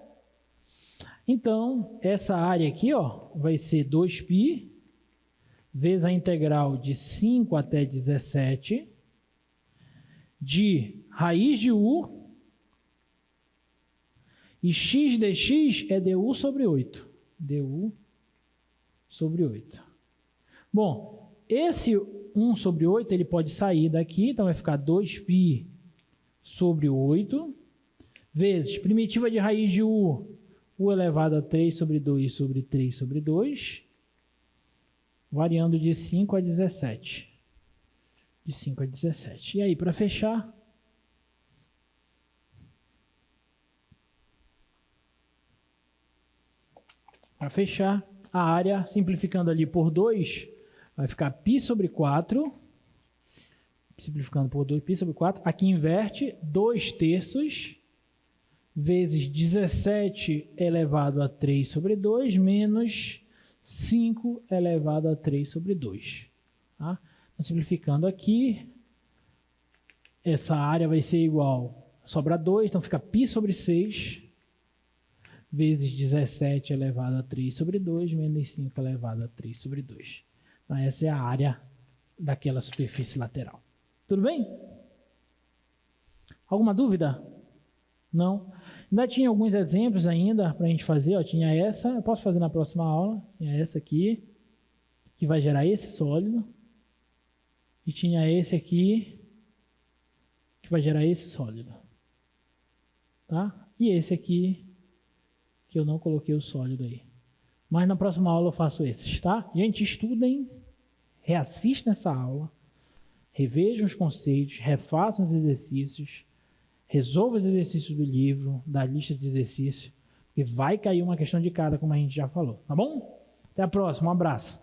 Então, essa área aqui, ó, vai ser 2π vezes a integral de 5 até 17 de raiz de u e x dx é du sobre 8. du sobre 8. Bom, esse 1 sobre 8 ele pode sair daqui, então vai ficar 2π sobre 8 vezes primitiva de raiz de u elevado a 3 sobre 2 sobre 3 sobre 2, variando de 5 a 17. De 5 a 17. E aí, para fechar, a área, simplificando ali por 2, vai ficar π sobre 4, simplificando por 2, π sobre 4, aqui inverte 2 terços, vezes 17 elevado a 3 sobre 2, menos 5 elevado a 3 sobre 2. Tá? Então, simplificando aqui, essa área vai ser igual, sobra 2, então fica π sobre 6, vezes 17 elevado a 3 sobre 2, menos 5 elevado a 3 sobre 2. Então, essa é a área daquela superfície lateral. Tudo bem? Alguma dúvida? Não? Ainda tinha alguns exemplos ainda para a gente fazer. Ó, tinha essa, eu posso fazer na próxima aula. Tinha essa aqui, que vai gerar esse sólido. E tinha esse aqui, que vai gerar esse sólido. Tá? E esse aqui, que eu não coloquei o sólido aí. Mas na próxima aula eu faço esses, tá? Gente, estudem, reassistam essa aula, revejam os conceitos, refaçam os exercícios, resolvam os exercícios do livro, da lista de exercícios, porque vai cair uma questão de cada, como a gente já falou, tá bom? Até a próxima, um abraço.